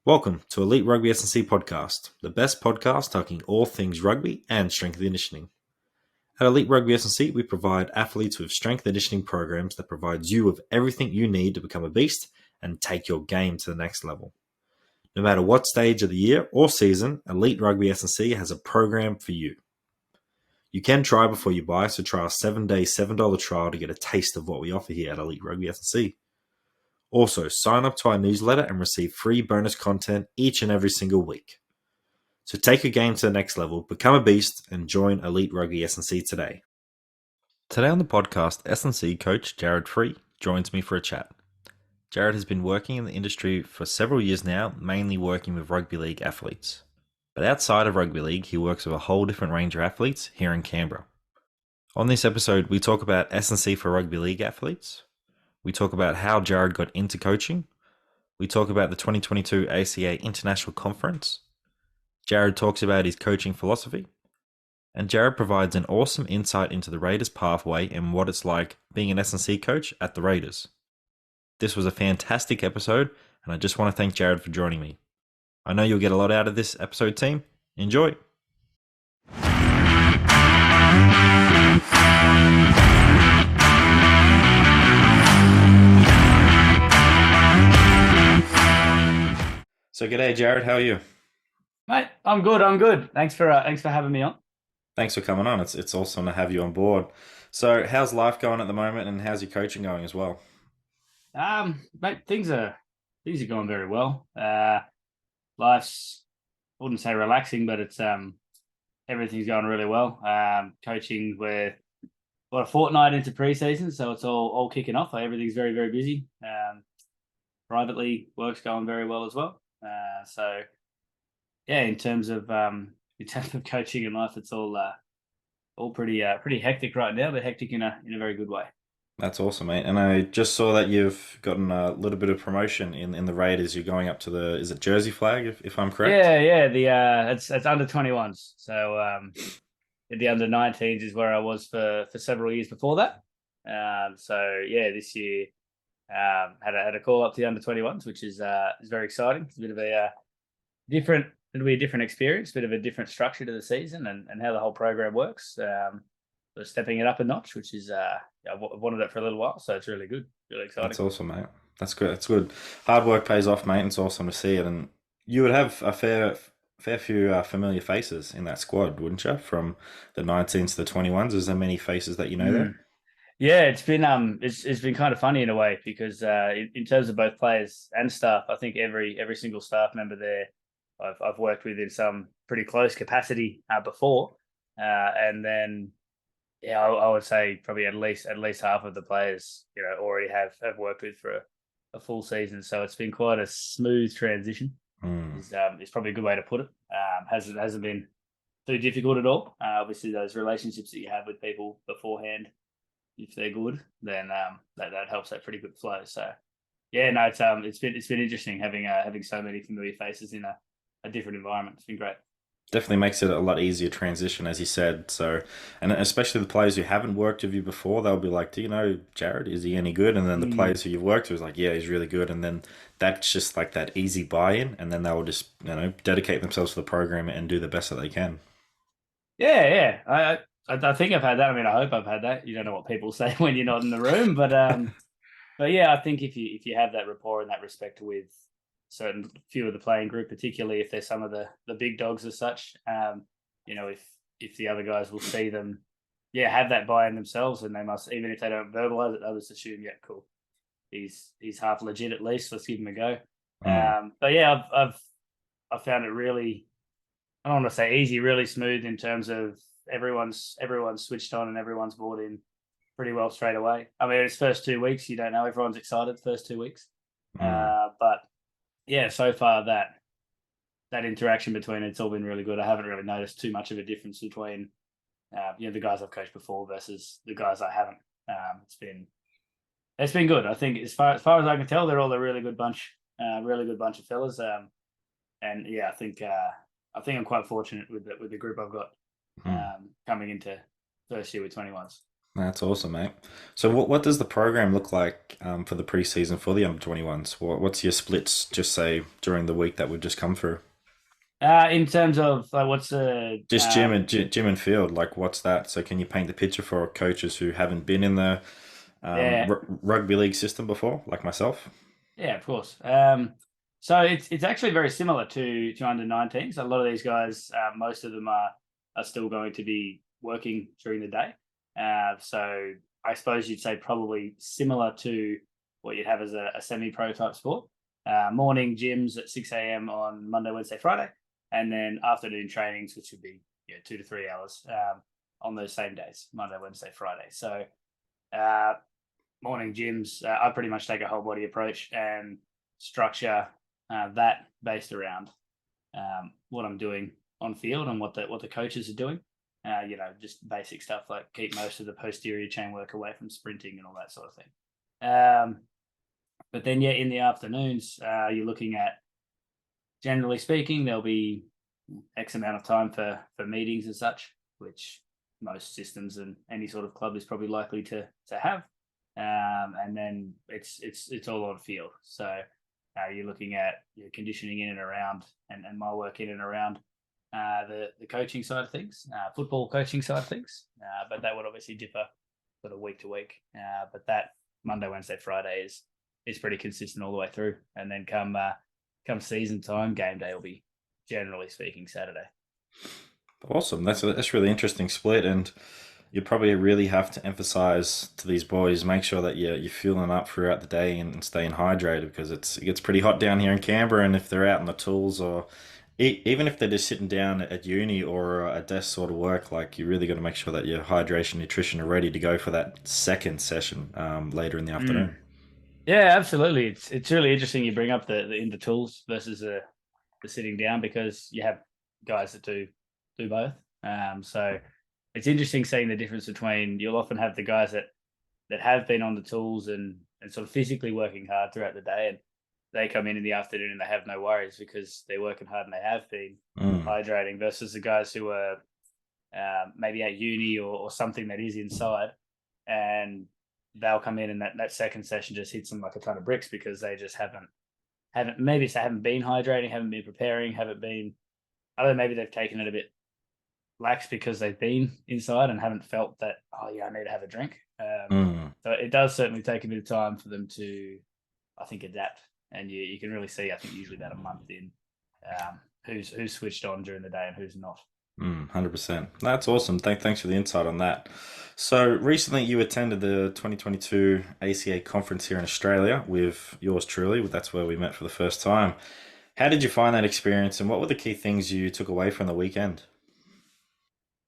Welcome to Elite Rugby S&C podcast, the best podcast talking all things rugby and strength and conditioning. At Elite Rugby S&C, we provide athletes with strength and conditioning programs that provides you with everything you need to become a beast and take your game to the next level. No matter what stage of the year or season, Elite Rugby S&C has a program for you. You can try before you buy, so try our 7-day $7 trial to get a taste of what we offer here at Elite Rugby S&C. Also, sign up to our newsletter and receive free bonus content each and every single week. So take your game to the next level, become a beast, and join Elite Rugby S&C today. Today on the podcast, S&C Coach Jarrod joins me for a chat. Jarrod has been working in the industry for several years now, mainly working with rugby league athletes. But outside of rugby league, he works with a whole different range of athletes here in Canberra. On this episode, we talk about S&C for rugby league athletes. We talk about how Jarrod got into coaching. We talk about the 2022 ASCA International Conference. Jarrod talks about his coaching philosophy. And Jarrod provides an awesome insight into the Raiders pathway and what it's like being an S&C coach at the Raiders. This was a fantastic episode, and I just want to thank Jarrod for joining me. I know you'll get a lot out of this episode, team. Enjoy! So g'day, Jarrod. How are you? Mate, I'm good. Thanks for having me on. Thanks for coming on. It's awesome to have you on board. So how's life going at the moment, and how's your coaching going as well? Mate, things are going very well. Life's, I wouldn't say relaxing, but it's everything's going really well. Coaching, we're a fortnight into preseason, so it's all kicking off. Everything's very, very busy. Privately, work's going very well as well. So yeah, in terms of coaching and life, it's all pretty hectic right now, but hectic in a very good way. That's awesome, mate. And I just saw that you've gotten a little bit of promotion in the Raiders. You're going up to is it Jersey flag, if I'm correct? Yeah. It's under 21s. So the under 19s is where I was for several years before that. So yeah, this year had a call up to the under 21s, which is very exciting. It's a bit of a different. It'll be a different experience, bit of a different structure to the season and how the whole program works. So stepping it up a notch, which is I've wanted it for a little while, so it's really good, really exciting. That's awesome, mate. That's good. That's good. Hard work pays off, mate. It's awesome to see it. And you would have a fair few familiar faces in that squad, wouldn't you? From the 19s to the 21s, is there many faces that you know there? Yeah, it's been kind of funny in a way because in terms of both players and staff, I think every single staff member there I've worked with in some pretty close capacity before, and then yeah, I would say probably at least half of the players already have worked with for a full season. So it's been quite a smooth transition. Is probably a good way to put it. Hasn't been too difficult at all. Obviously, those relationships that you have with people beforehand, if they're good, then that helps that pretty good flow. So yeah, no, it's been interesting having so many familiar faces in a different environment. It's been great. Definitely makes it a lot easier transition, as you said. So, and especially the players who haven't worked with you before, they'll be like, "Do you know Jarrod? Is he any good?" And then the players who you've worked with is like, "Yeah, he's really good." And then that's just like that easy buy-in, and then they'll just dedicate themselves to the program and do the best that they can. Yeah. I think I've had that. I mean, I hope I've had that. You don't know what people say when you're not in the room, but yeah, I think if you have that rapport and that respect with certain few of the playing group, particularly if they're some of the big dogs as such, if the other guys will see them, have that buy-in themselves, and they must, even if they don't verbalize it, they'll just assume, yeah, cool, he's half legit at least. Let's give him a go. But yeah, I've found it really, I don't want to say easy, really smooth in terms of everyone's switched on and everyone's bought in pretty well straight away. I mean, it's first 2 weeks, you don't know, everyone's excited the first 2 weeks, but yeah, so far that interaction between it's all been really good. I haven't really noticed too much of a difference between the guys I've coached before versus the guys I haven't. It's been good. I think as far as I can tell, they're all a really good bunch of fellas. And yeah, I think I'm quite fortunate with the group I've got coming into first year with 21s. That's awesome, mate. So what does the program look like for the preseason for the under 21s? What's your splits, just say, during the week that we've just come through? In terms of like, what's the Just gym and field, like what's that? So can you paint the picture for coaches who haven't been in the yeah, rugby league system before, like myself? yeah, of course. So it's actually very similar to under 19s. A lot of these guys, most of them are still going to be working during the day. So I suppose you'd say probably similar to what you'd have as a semi-pro type sport. Morning gyms at 6 a.m. on Monday, Wednesday, Friday, and then afternoon trainings, which would be 2 to 3 hours on those same days, Monday, Wednesday, Friday. So uh, morning gyms, I pretty much take a whole body approach and structure that based around what I'm doing on field and what the coaches are doing. Just basic stuff like keep most of the posterior chain work away from sprinting and all that sort of thing. But then, yeah, in the afternoons, you're looking at, generally speaking, there'll be X amount of time for meetings and such, which most systems and any sort of club is probably likely to have. And then it's all on field. So you're looking at your conditioning in and around, and my work in and around the coaching side of things, football coaching side of things. But that would obviously differ sort of week to week. But that Monday, Wednesday, Friday is pretty consistent all the way through. And then come season time, game day will be, generally speaking, Saturday. Awesome. That's really interesting split, and you probably really have to emphasize to these boys, make sure that you're fueling up throughout the day and staying hydrated because it gets pretty hot down here in Canberra, and if they're out on the tools or even if they're just sitting down at uni or a desk sort of work, like you really got to make sure that your hydration, nutrition are ready to go for that second session later in the afternoon. Mm. Yeah, absolutely. It's really interesting you bring up the in the tools versus the sitting down, because you have guys that do both. So it's interesting seeing the difference between, you'll often have the guys that have been on the tools and sort of physically working hard throughout the day, and they come in the afternoon and they have no worries because they're working hard and they have been Mm. hydrating, versus the guys who are maybe at uni or something that is inside, and they'll come in and that second session just hits them like a ton of bricks because they just haven't maybe they haven't been hydrating, haven't been preparing, haven't been, I don't know, maybe they've taken it a bit lax because they've been inside and haven't felt that, oh yeah, I need to have a drink. Mm. So it does certainly take a bit of time for them to, I think, adapt. And you can really see, I think, usually about a month in, who's switched on during the day and who's not. 100%. That's awesome. Thanks for the insight on that. So recently you attended the 2022 ACA conference here in Australia with yours truly. That's where we met for the first time. How did you find that experience, and what were the key things you took away from the weekend?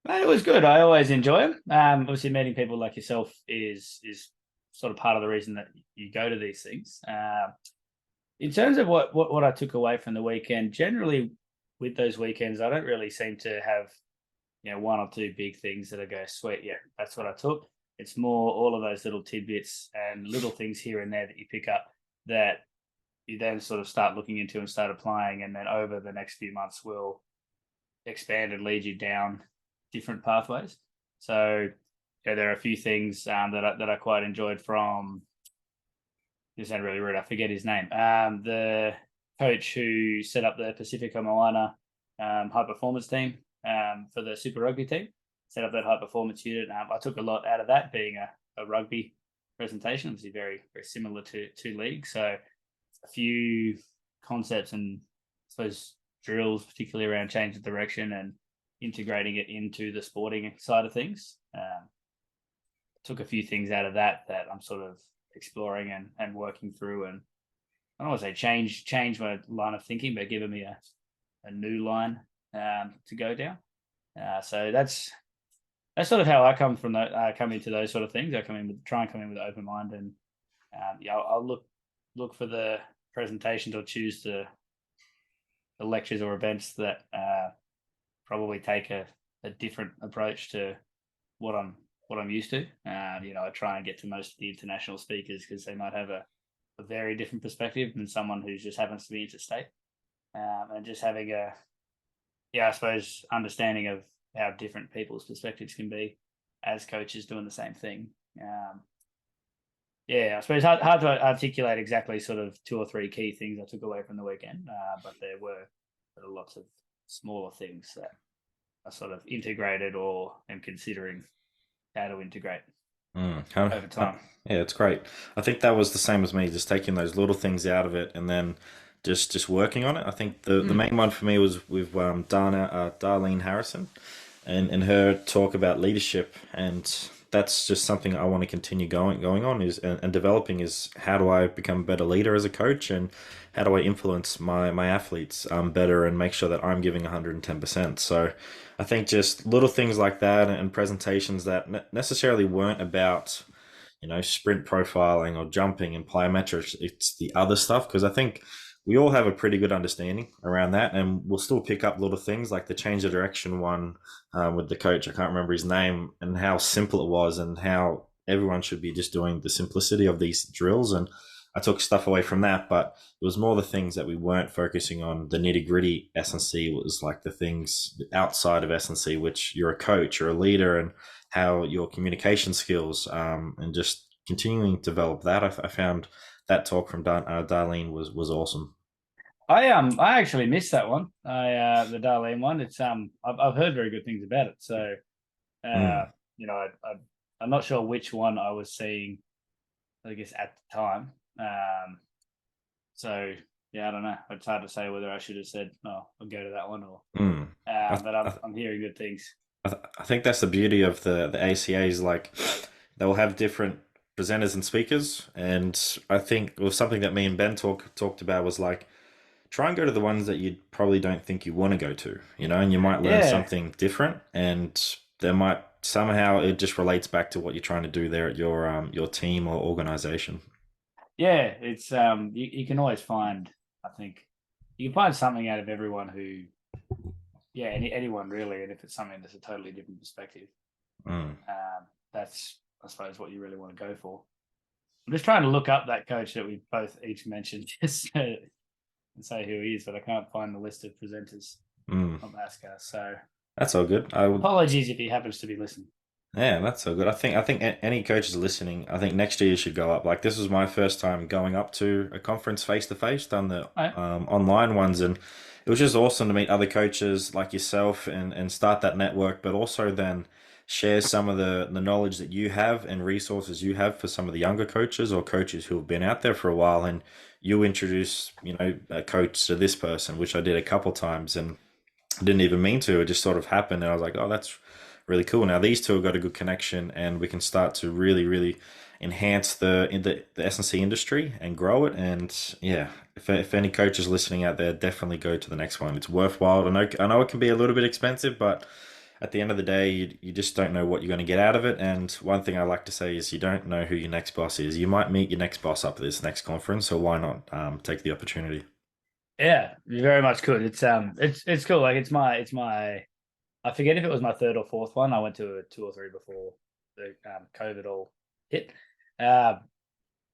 It was good. I always enjoy them. Obviously, meeting people like yourself is sort of part of the reason that you go to these things. In terms of what I took away from the weekend, generally with those weekends, I don't really seem to have one or two big things that I go, sweet, yeah, that's what I took. It's more all of those little tidbits and little things here and there that you pick up that you then sort of start looking into and start applying, and then over the next few months will expand and lead you down different pathways. So there are a few things that I quite enjoyed from. This sounded really rude. I forget his name. The coach who set up the Pacifica Moana high performance team for the Super Rugby team, set up that high performance unit. I took a lot out of that, being a rugby presentation, obviously very very similar to league. So a few concepts and, I suppose, drills, particularly around change of direction and integrating it into the sporting side of things. Took a few things out of that I'm sort of exploring and working through, and I don't want to say change my line of thinking, but giving me a new line to go down. So that's sort of how I come from come into those sort of things. I try and come in with an open mind, and I'll look for the presentations or choose the lectures or events that probably take a different approach to what I'm used to. I try and get to most of the international speakers because they might have a very different perspective than someone who just happens to be interstate, and just having I suppose, understanding of how different people's perspectives can be as coaches doing the same thing. I suppose hard to articulate exactly sort of 2 or 3 key things I took away from the weekend, but there were lots of smaller things that I sort of integrated or am considering how to integrate over time. Yeah, it's great. I think that was the same as me, just taking those little things out of it and then just working on it. I think the main one for me was with Darlene Harrison and her talk about leadership, and that's just something I want to continue going on is and developing is how do I become a better leader as a coach, and how do I influence my athletes better and make sure that I'm giving 110%. So I think just little things like that and presentations that necessarily weren't about sprint profiling or jumping and plyometrics. It's the other stuff, because I think we all have a pretty good understanding around that, and we'll still pick up little things like the change of direction one with the coach. I can't remember his name, and how simple it was, and how everyone should be just doing the simplicity of these drills. And I took stuff away from that, but it was more the things that we weren't focusing on. The nitty gritty S&C was like the things outside of S&C, which you're a coach, you're a leader, and how your communication skills and just continuing to develop that. I found that talk from Darlene was awesome. I actually missed that one. The Darlene one. It's I've heard very good things about it. So Mm. I'm not sure which one I was seeing, I guess, at the time. So yeah, I don't know. It's hard to say whether I should have said, "No, I'll go to that one," or. Mm. I, But I'm hearing good things. I think that's the beauty of the ACAs. Like they'll have different presenters and speakers, and I think it was something that me and Ben talked about was like try and go to the ones that you probably don't think you want to go to, and you might learn Yeah, something different, and there might somehow it just relates back to what you're trying to do there at your team or organization. yeah. It's you can always find. I think you can find something out of everyone who, yeah, anyone really, and if it's something that's a totally different perspective, Mm. that's I suppose what you really want to go for. I'm just trying to look up that coach that we both each mentioned just to say who he is, but I can't find the list of presenters Mm. of ASCA. So That's all good. I would. apologies if he happens to be listening. Yeah, that's so good. I think any coaches listening, I think next year should go up. Like this was my first time going up to a conference face to face, done the All right. online ones, and it was just awesome to meet other coaches like yourself and start that network, but also then share some of the knowledge that you have and resources you have for some of the younger coaches or coaches who have been out there for a while, and you introduce a coach to this person, which I did a couple times, and I didn't even mean to. It just sort of happened, and I was like, "Oh, that's really cool." Now these two have got a good connection, and we can start to really, really enhance the S&C industry and grow it. And yeah, if any coaches listening out there, definitely go to the next one. It's worthwhile. I know it can be a little bit expensive, but at the end of the day, you just don't know what you're going to get out of it. And one thing I like to say is you don't know who your next boss is. You might meet your next boss up at this next conference, so why not take the opportunity? Yeah, you very much could. It's cool. Like it's my I forget if it was my third or fourth one. I went to a 2 or 3 before the COVID all hit. Um,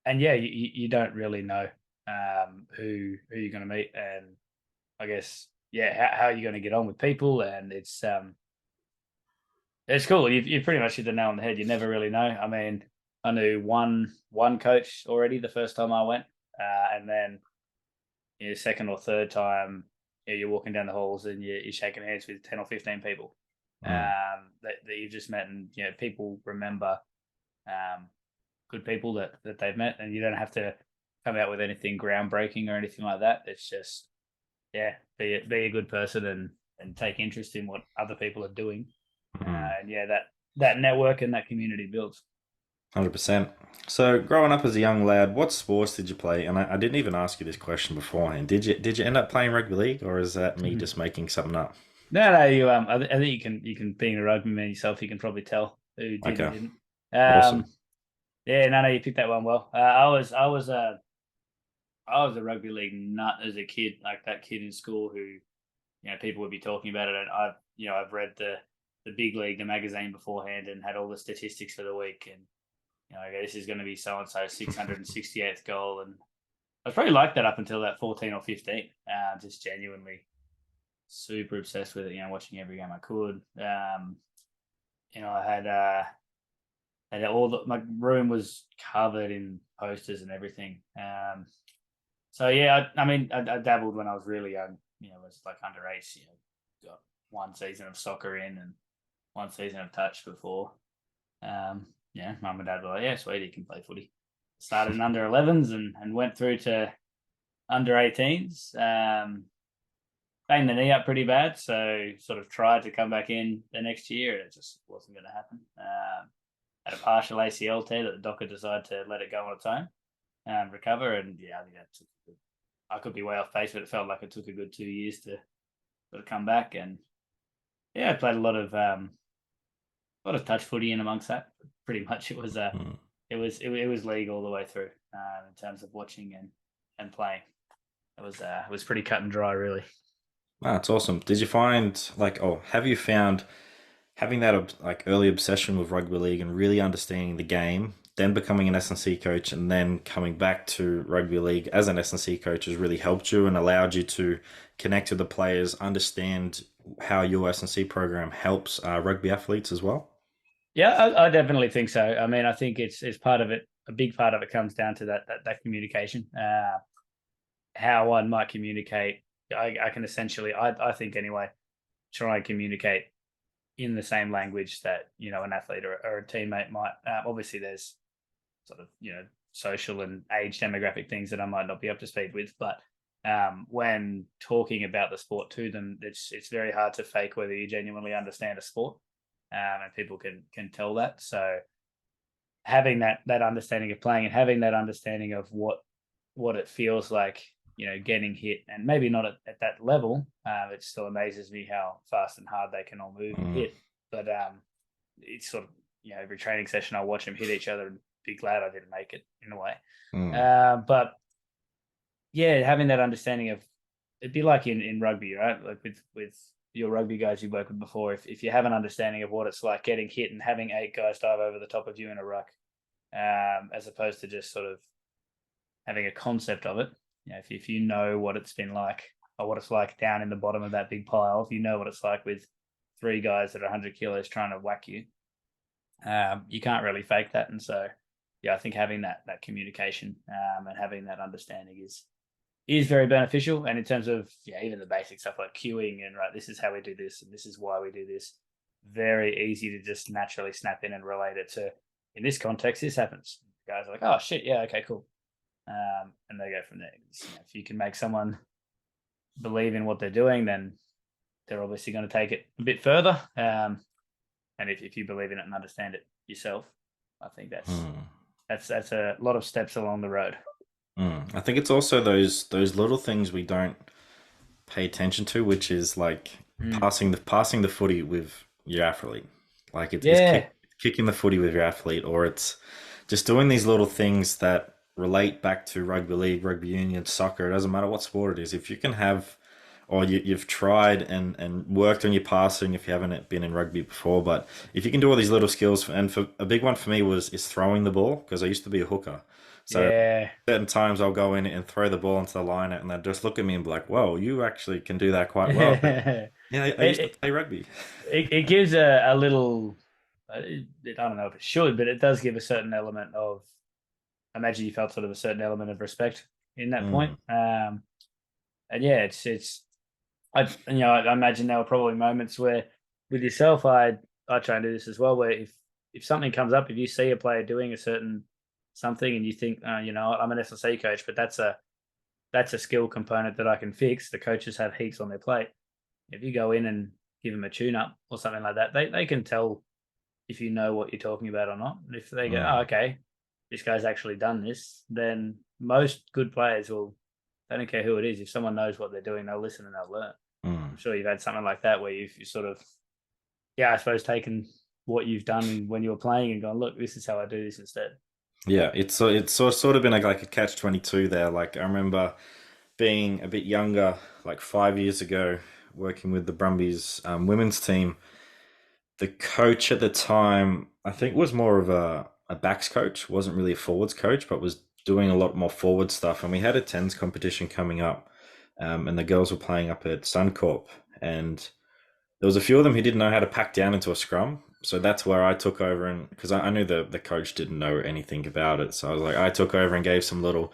and yeah, you don't really know who you're going to meet, and I guess yeah, how you're going to get on with people, and it's cool. You pretty much hit the nail on the head. You never really know. I mean, I knew one coach already the first time I went, and then second or third time, you're walking down the halls and you're shaking hands with 10 or 15 people Mm. that you've just met, and people remember good people that they've met, and you don't have to come out with anything groundbreaking or anything like that. It's just be a good person and take interest in what other people are doing, Mm. and that network and that community builds. 100%. So, growing up as a young lad, what sports did you play? And I didn't even ask you this question beforehand. Did you end up playing rugby league, or is that me just making something up? No, you I think you can being a rugby man yourself, you can probably tell who did and Okay, didn't. awesome. Yeah, no, you picked that one well. I was a rugby league nut as a kid, like that kid in school who people would be talking about it, and I've read the big league, the magazine beforehand, and had all the statistics for the week, and okay, this is going to be so and so 668th goal, and I was probably like that up until that 14 or 15. Just genuinely super obsessed with it. Watching every game I could. I had my room was covered in posters and everything. So yeah, I dabbled when I was really young. It was like under eight. Got one season of soccer in and one season of touch before. Yeah, mum and dad were like, "Yeah, sweet, you can play footy." Started in under 11s and went through to under 18s. Banged the knee up pretty bad, so sort of tried to come back in the next year, and it just wasn't going to happen. Had a partial ACL tear that the doctor decided to let it go on its own and recover, and yeah, I think I could be way off base, but it felt like it took a good 2 years to sort of come back, and yeah, I played a lot of touch footy in amongst that. Pretty much, it was league all the way through in terms of watching and playing. It was pretty cut and dry, really. Wow, that's awesome. Did you find have you found having that like early obsession with rugby league and really understanding the game, then becoming an S&C coach, and then coming back to rugby league as an S&C coach has really helped you and allowed you to connect with the players, understand how your S&C program helps rugby athletes as well? Yeah, I definitely think so. I think it's part of it. A big part of it comes down to that communication. How one might communicate. I can essentially, I think anyway, try and communicate in the same language that an athlete or a teammate might. Obviously, there's sort of social and age demographic things that I might not be up to speed with, but when talking about the sport to them, it's very hard to fake whether you genuinely understand a sport, and people can tell that. So having that understanding of playing and having that understanding of what it feels like, getting hit, and maybe not at that level. It still amazes me how fast and hard they can all move and Mm, hit. But it's sort of every training session I watch them hit each other and be glad I didn't make it in a way. mm, But yeah, having that understanding of it'd be like in rugby, right? Like with your rugby guys you worked with before, if you have an understanding of what it's like getting hit and having 8 guys dive over the top of you in a ruck, as opposed to just sort of having a concept of it. If you know what it's been like or what it's like down in the bottom of that big pile, if you know what it's like with 3 guys that are 100 kilos trying to whack you, you can't really fake that. And so, yeah, I think having that communication and having that understanding is very beneficial. And in terms of even the basic stuff like queuing and right, this is how we do this and this is why we do this, very easy to just naturally snap in and relate it to. In this context, this happens. Guys are like, oh shit, yeah, okay, cool, and they go from there. If you can make someone believe in what they're doing, then they're obviously going to take it a bit further. And if you believe in it and understand it yourself, I think mm, that's a lot of steps along the road. mm. I think it's also those little things we don't pay attention to, which is like Mm. passing the footy with your athlete. Like it's Yeah, kicking the footy with your athlete, or it's just doing these little things that relate back to rugby league, rugby union, soccer. It doesn't matter what sport it is. If you can have, or you've tried and worked on your passing, if you haven't been in rugby before, but if you can do all these little skills, and for a big one for me is throwing the ball because I used to be a hooker. So yeah. certain times I'll go in and throw the ball into the line and they'll just look at me and be like, "Whoa, you actually can do that quite well." But it, yeah, I used to it play rugby. it gives a little. I don't know if it should, but it does give a certain element of. I imagine you felt sort of a certain element of respect in that point. Mm, And yeah, it's I imagine there were probably moments where with yourself, I try and do this as well, where if something comes up, if you see a player doing a certain something and you think, I'm an S&C coach, but that's a skill component that I can fix. The coaches have heaps on their plate. If you go in and give them a tune up or something like that, they can tell if you know what you're talking about or not. And if they go, oh, mm, okay, this guy's actually done this, then most good players will, they don't care who it is. If someone knows what they're doing, they'll listen and they'll learn. mm. I'm sure you've had something like that where you sort of, I suppose, taken what you've done when you were playing and gone, look, this is how I do this instead. Yeah, it's sort of been like a catch-22 there. Like I remember being a bit younger, like 5 years ago, working with the Brumbies women's team. The coach at the time, I think, was more of a backs coach, wasn't really a forwards coach, but was doing a lot more forward stuff. And we had a tens competition coming up, and the girls were playing up at Suncorp, and there was a few of them who didn't know how to pack down into a scrum. so that's where I took over, and because I knew the coach didn't know anything about it, so I was like, I took over and gave some little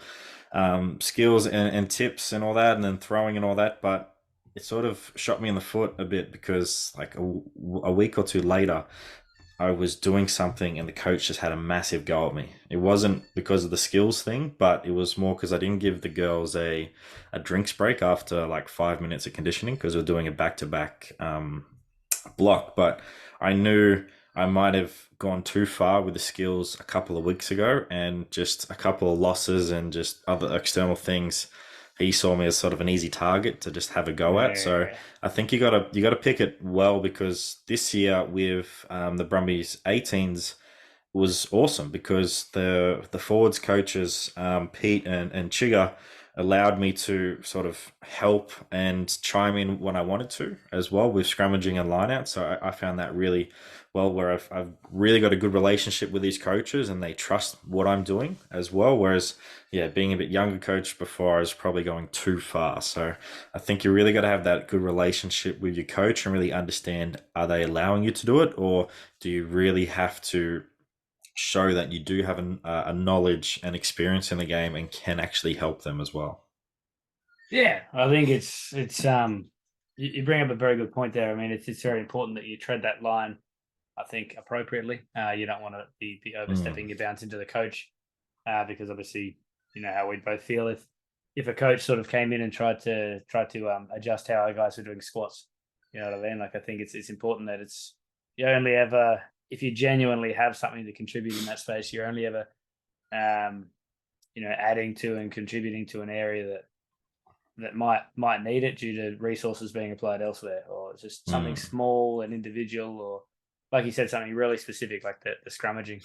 skills and tips and all that, and then throwing and all that. But it sort of shot me in the foot a bit because like a week or two later, I was doing something and the coach just had a massive go at me. It wasn't because of the skills thing, but it was more because I didn't give the girls a drinks break after like 5 minutes of conditioning because we are doing a back to back block. But I knew I might have gone too far with the skills a couple of weeks ago, and just a couple of losses and just other external things. He saw me as sort of an easy target to just have a go at. So Yeah, I think you gotta pick it well, because this year with the Brumbies 18s was awesome because the forwards coaches, Pete and Chigga, allowed me to sort of help and chime in when I wanted to as well with scrummaging and lineout. So I found that really well, where I've really got a good relationship with these coaches and they trust what I'm doing as well. Whereas, yeah, being a bit younger coach before, I was probably going too far. So I think you really got to have that good relationship with your coach and really understand, are they allowing you to do it, or do you really have to show that you do have a knowledge and experience in the game and can actually help them as well. yeah. I think it's you bring up a very good point there. I mean, it's very important that you tread that line, I think, appropriately. You don't want to be Mm, overstepping your bounds into the coach, because obviously you know how we'd both feel if a coach sort of came in and tried to adjust how our guys were doing squats. You know what I mean? Like I think it's important that it's you only ever if you genuinely have something to contribute in that space, you're only ever um, adding to and contributing to an area that might need it due to resources being applied elsewhere, or just something mm. small and individual, or like you said, something really specific like the scrummaging.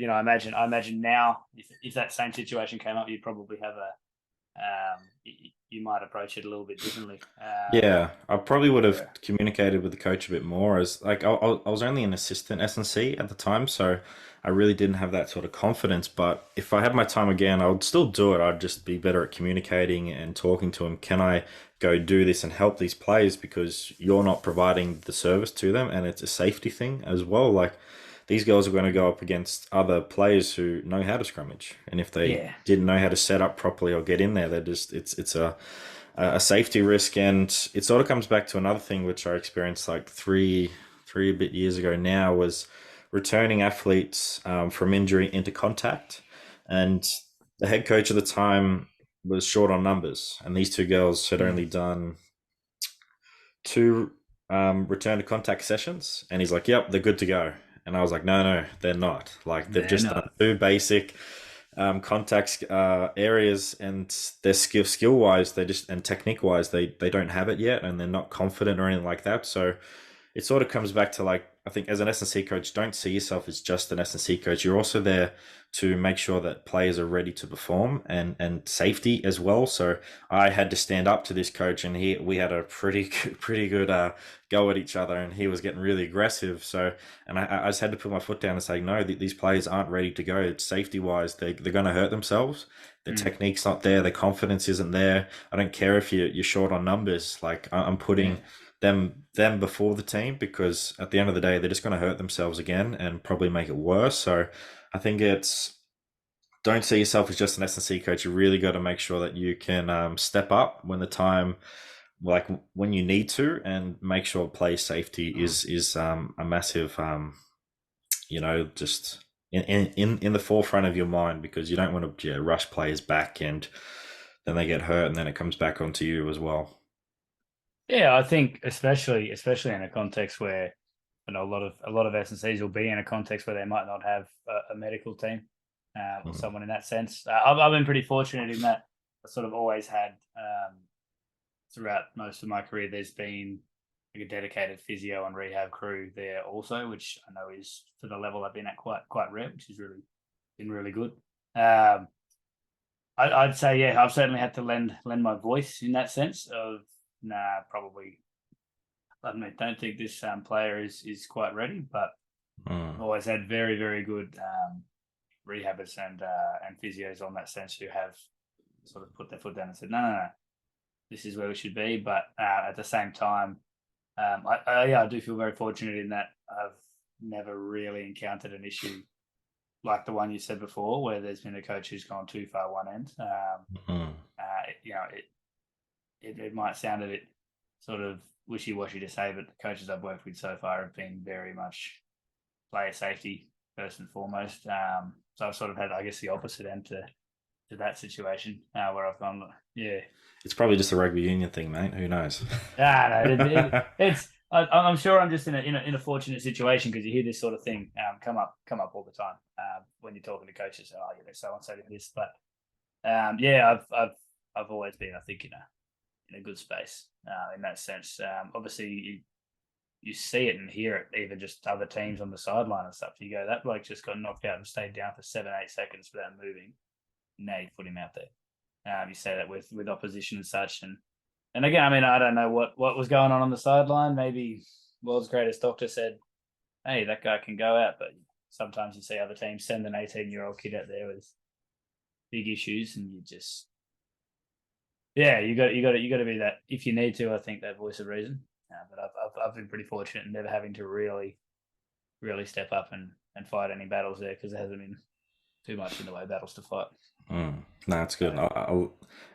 I imagine now if that same situation came up, you'd probably have you might approach it a little bit differently. Yeah, I probably would have Where communicated with the coach a bit more, as like I was only an assistant S&C at the time, so I really didn't have that sort of confidence. But if I had my time again, I would still do it. I'd just be better at communicating and talking to him. Can I go do this and help these players, because you're not providing the service to them, and it's a safety thing as well. Like, these girls are going to go up against other players who know how to scrummage, and if they yeah, didn't know how to set up properly or get in there, they're just it's a safety risk. And it sort of comes back to another thing which I experienced like three a bit years ago now, was returning athletes from injury into contact, and the head coach at the time was short on numbers, and these two girls had only mm, done two return to contact sessions, and he's like, "Yep, they're good to go." And I was like, "No, they're not. Like, they've they're just done not. two basic contacts areas, and their skill wise, they just and technique wise, they don't have it yet, and they're not confident or anything like that." So it sort of comes back to, like, I think as an S&C coach, don't see yourself as just an S&C coach. You're also there to make sure that players are ready to perform, and safety as well. So I had to stand up to this coach, and we had a pretty good go at each other, and he was getting really aggressive. So, and I just had to put my foot down and say, no, these players aren't ready to go. Safety wise, they're going to hurt themselves. The Mm, technique's not there. The confidence isn't there. I don't care if you're short on numbers. Like, I'm putting yeah. them before the team, because at the end of the day, they're just going to hurt themselves again and probably make it worse. So I think it's, don't see yourself as just an S&C coach. You really got to make sure that you can step up when the time, like when you need to, and make sure play safety is a massive, just in the forefront of your mind, because you don't want to, yeah, rush players back and then they get hurt and then it comes back onto you as well. Yeah, I think especially in a context where a lot of S&Cs will be in a context where they might not have a medical team, or Mm. someone in that sense. I've been pretty fortunate in that I sort of always had throughout most of my career. There's been like a dedicated physio and rehab crew there also, which I know is for the level I've been at quite rare, which is really been really good. Um, I'd say yeah, I've certainly had to lend my voice in that sense of nah, probably I don't think this player is quite ready, but I've Mm. always had very good rehabbers and physios on that sense who have sort of put their foot down and said, no, this is where we should be. But at the same time, yeah, I do feel very fortunate in that I've never really encountered an issue like the one you said before, where there's been a coach who's gone too far one end. It might sound a bit sort of wishy-washy to say, but the coaches I've worked with so far have been very much player safety first and foremost. So I've sort of had, I guess, the opposite end to that situation where I've gone, yeah. It's probably just a rugby union thing, mate. Who knows? No, it's. I'm sure I'm just in a fortunate situation because you hear this sort of thing come up all the time when you're talking to coaches. Oh, so and so did this, but I've always been, I think, in a good space in that sense. Obviously, you see it and hear it, even just other teams on the sideline and stuff. You go, that bloke just got knocked out and stayed down for 7-8 seconds without moving. Now you put him out there. You say that with opposition and such, and again, I mean, I don't know what was going on the sideline. Maybe world's greatest doctor said, "Hey, that guy can go out," but sometimes you see other teams send an 18-year-old kid out there with big issues, and you just, you got to be that if you need to. I think that voice of reason. But I've been pretty fortunate in never having to really step up and fight any battles there because there hasn't been too much in the way of battles to fight. No, it's good.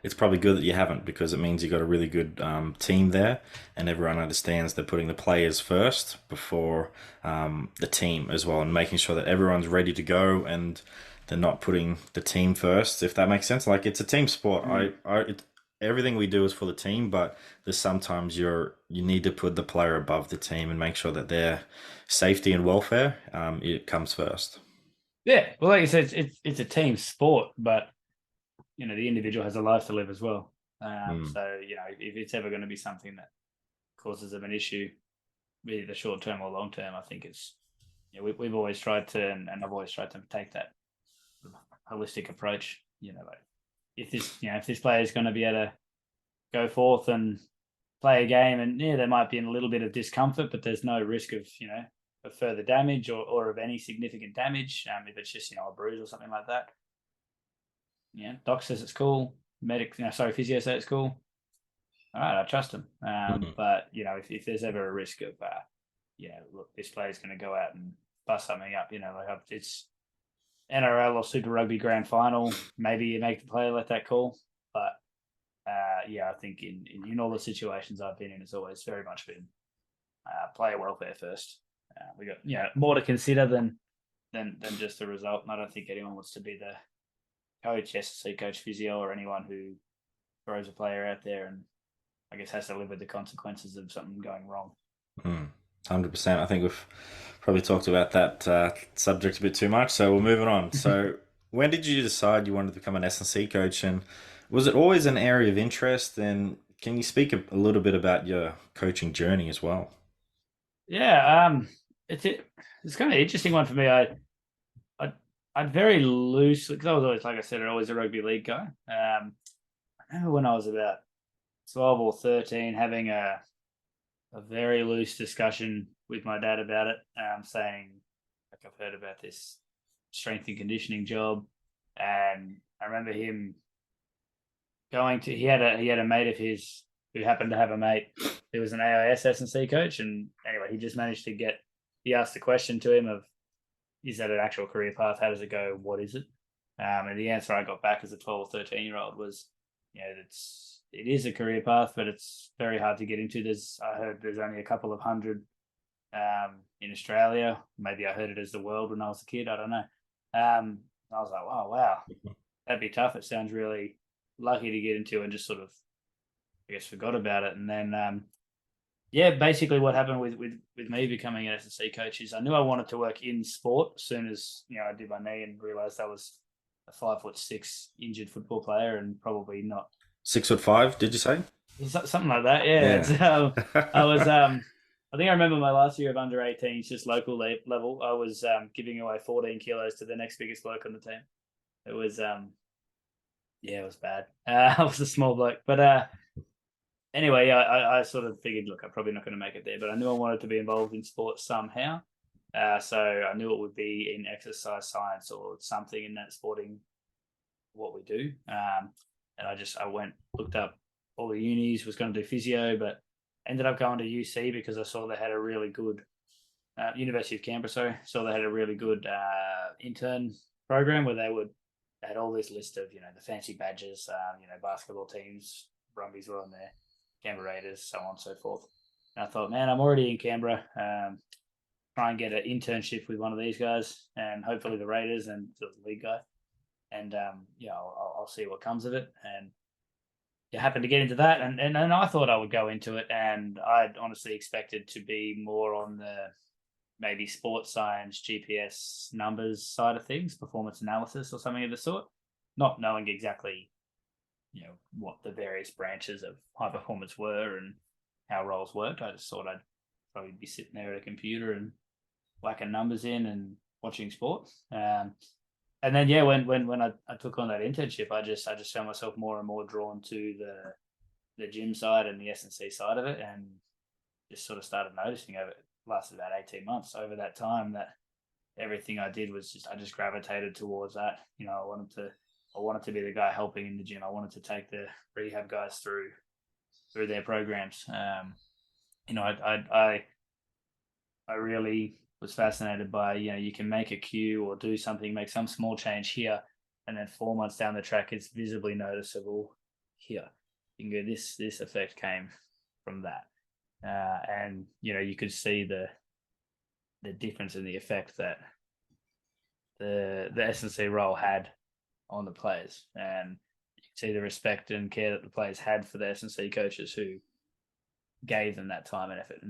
It's probably good that you haven't because it means you've got a really good team there and everyone understands they're putting the players first before the team as well and making sure that everyone's ready to go and they're not putting the team first, if that makes sense. Like, it's a team sport. Everything we do is for the team, but there's sometimes you need to put the player above the team and make sure that their safety and welfare it comes first. Yeah, well, like you said, it's a team sport, but the individual has a life to live as well. So if it's ever going to be something that causes them an issue, be it the short term or long term, I think it's we've always tried to, and I've always tried to take that holistic approach. Like if this player is going to be able to go forth and play a game, and there might be in a little bit of discomfort, but there's no risk of of further damage or of any significant damage. If it's just a bruise or something like that, doc says it's cool. Physio says it's cool. All right, I trust him. But if there's ever a risk of look, this player's going to go out and bust something up, like it's NRL or Super Rugby Grand Final, maybe you make the player let that call. But I think in all the situations I've been in, it's always very much been player welfare first. We got more to consider than just the result. And I don't think anyone wants to be the coach, S&C coach, physio, or anyone who throws a player out there and I guess has to live with the consequences of something going wrong. 100%. I think we've probably talked about that subject a bit too much, so we're moving on. So when did you decide you wanted to become an S&C coach, and was it always an area of interest? And can you speak a little bit about your coaching journey as well? Yeah, it's kind of an interesting one for me. I'd very loosely, because I was always, like I said, always a rugby league guy. I remember when I was about 12 or 13 having a very loose discussion with my dad about it, saying, like, I've heard about this strength and conditioning job, and I remember him going to. He had a mate of his who happened to have a mate who was an AIS S&C coach, and anyway, he just managed to get. He asked the question to him of, "Is that an actual career path? How does it go? What is it?" And the answer I got back as a 12 or 13-year-old was, it is a career path, but it's very hard to get into. I heard there's only a couple of hundred in Australia. Maybe I heard it as the world when I was a kid. I don't know. I was like, wow, that'd be tough. It sounds really lucky to get into, and just sort of, I guess, forgot about it. And then, basically what happened with me becoming an S&C coach is I knew I wanted to work in sport as soon as I did my knee and realised I was a 5'6" injured football player and probably not 6'5", did you say? something like that? Yeah. I was. I think I remember my last year of under 18s, just local level. I was giving away 14 kilos to the next biggest bloke on the team. It was it was bad. I was a small bloke, but anyway, I sort of figured, look, I'm probably not going to make it there, but I knew I wanted to be involved in sports somehow. So I knew it would be in exercise science or something in that sporting, what we do. And I went, looked up all the unis, was going to do physio, but ended up going to UC because I saw they had a really good University of Canberra, sorry. So they had a really good intern program where they had all this list of, the fancy badges, basketball teams, Brumbies were on there, Canberra Raiders, so on and so forth. And I thought, man, I'm already in Canberra. Try and get an internship with one of these guys, and hopefully the Raiders and the league guy. And I'll see what comes of it. And you happened to get into that, and I thought I would go into it, and I'd honestly expected to be more on the maybe sports science, GPS numbers side of things, performance analysis or something of the sort, not knowing exactly, what the various branches of high performance were and how roles worked. I just thought I'd probably be sitting there at a computer and whacking numbers in and watching sport. And then when I took on that internship, I just found myself more and more drawn to the gym side and the S&C side of it, and just sort of started noticing over it. Lasted about 18 months. Over that time, that everything I did was I just gravitated towards that. I wanted to be the guy helping in the gym. I wanted to take the rehab guys through their programs. I really was fascinated by, you can make a cue or do something, make some small change here, and then 4 months down the track, it's visibly noticeable here. You can go, this effect came from that. And you could see the difference in the effect that the S&C role had on the players, and you could see the respect and care that the players had for the S&C coaches who gave them that time and effort.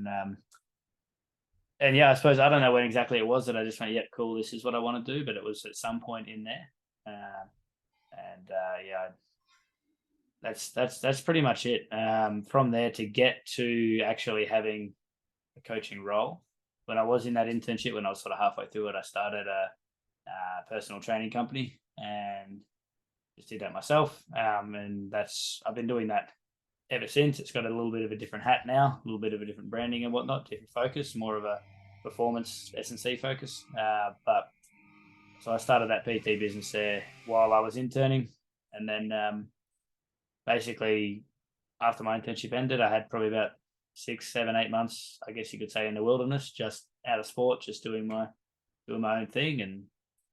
And yeah, I suppose I don't know when exactly it was that I just went, yeah, cool, this is what I want to do, but it was at some point in there. That's pretty much it. From there, to get to actually having a coaching role, when I was in that internship, when I was sort of halfway through it, I started a personal training company and just did that myself. And I've been doing that ever since. It's got a little bit of a different hat now, a little bit of a different branding and whatnot, different focus, more of a performance S&C focus. But so I started that PT business there while I was interning, and then basically after my internship ended, I had probably about 6, 7, 8 months, I guess you could say, in the wilderness, just out of sport, just doing my own thing, and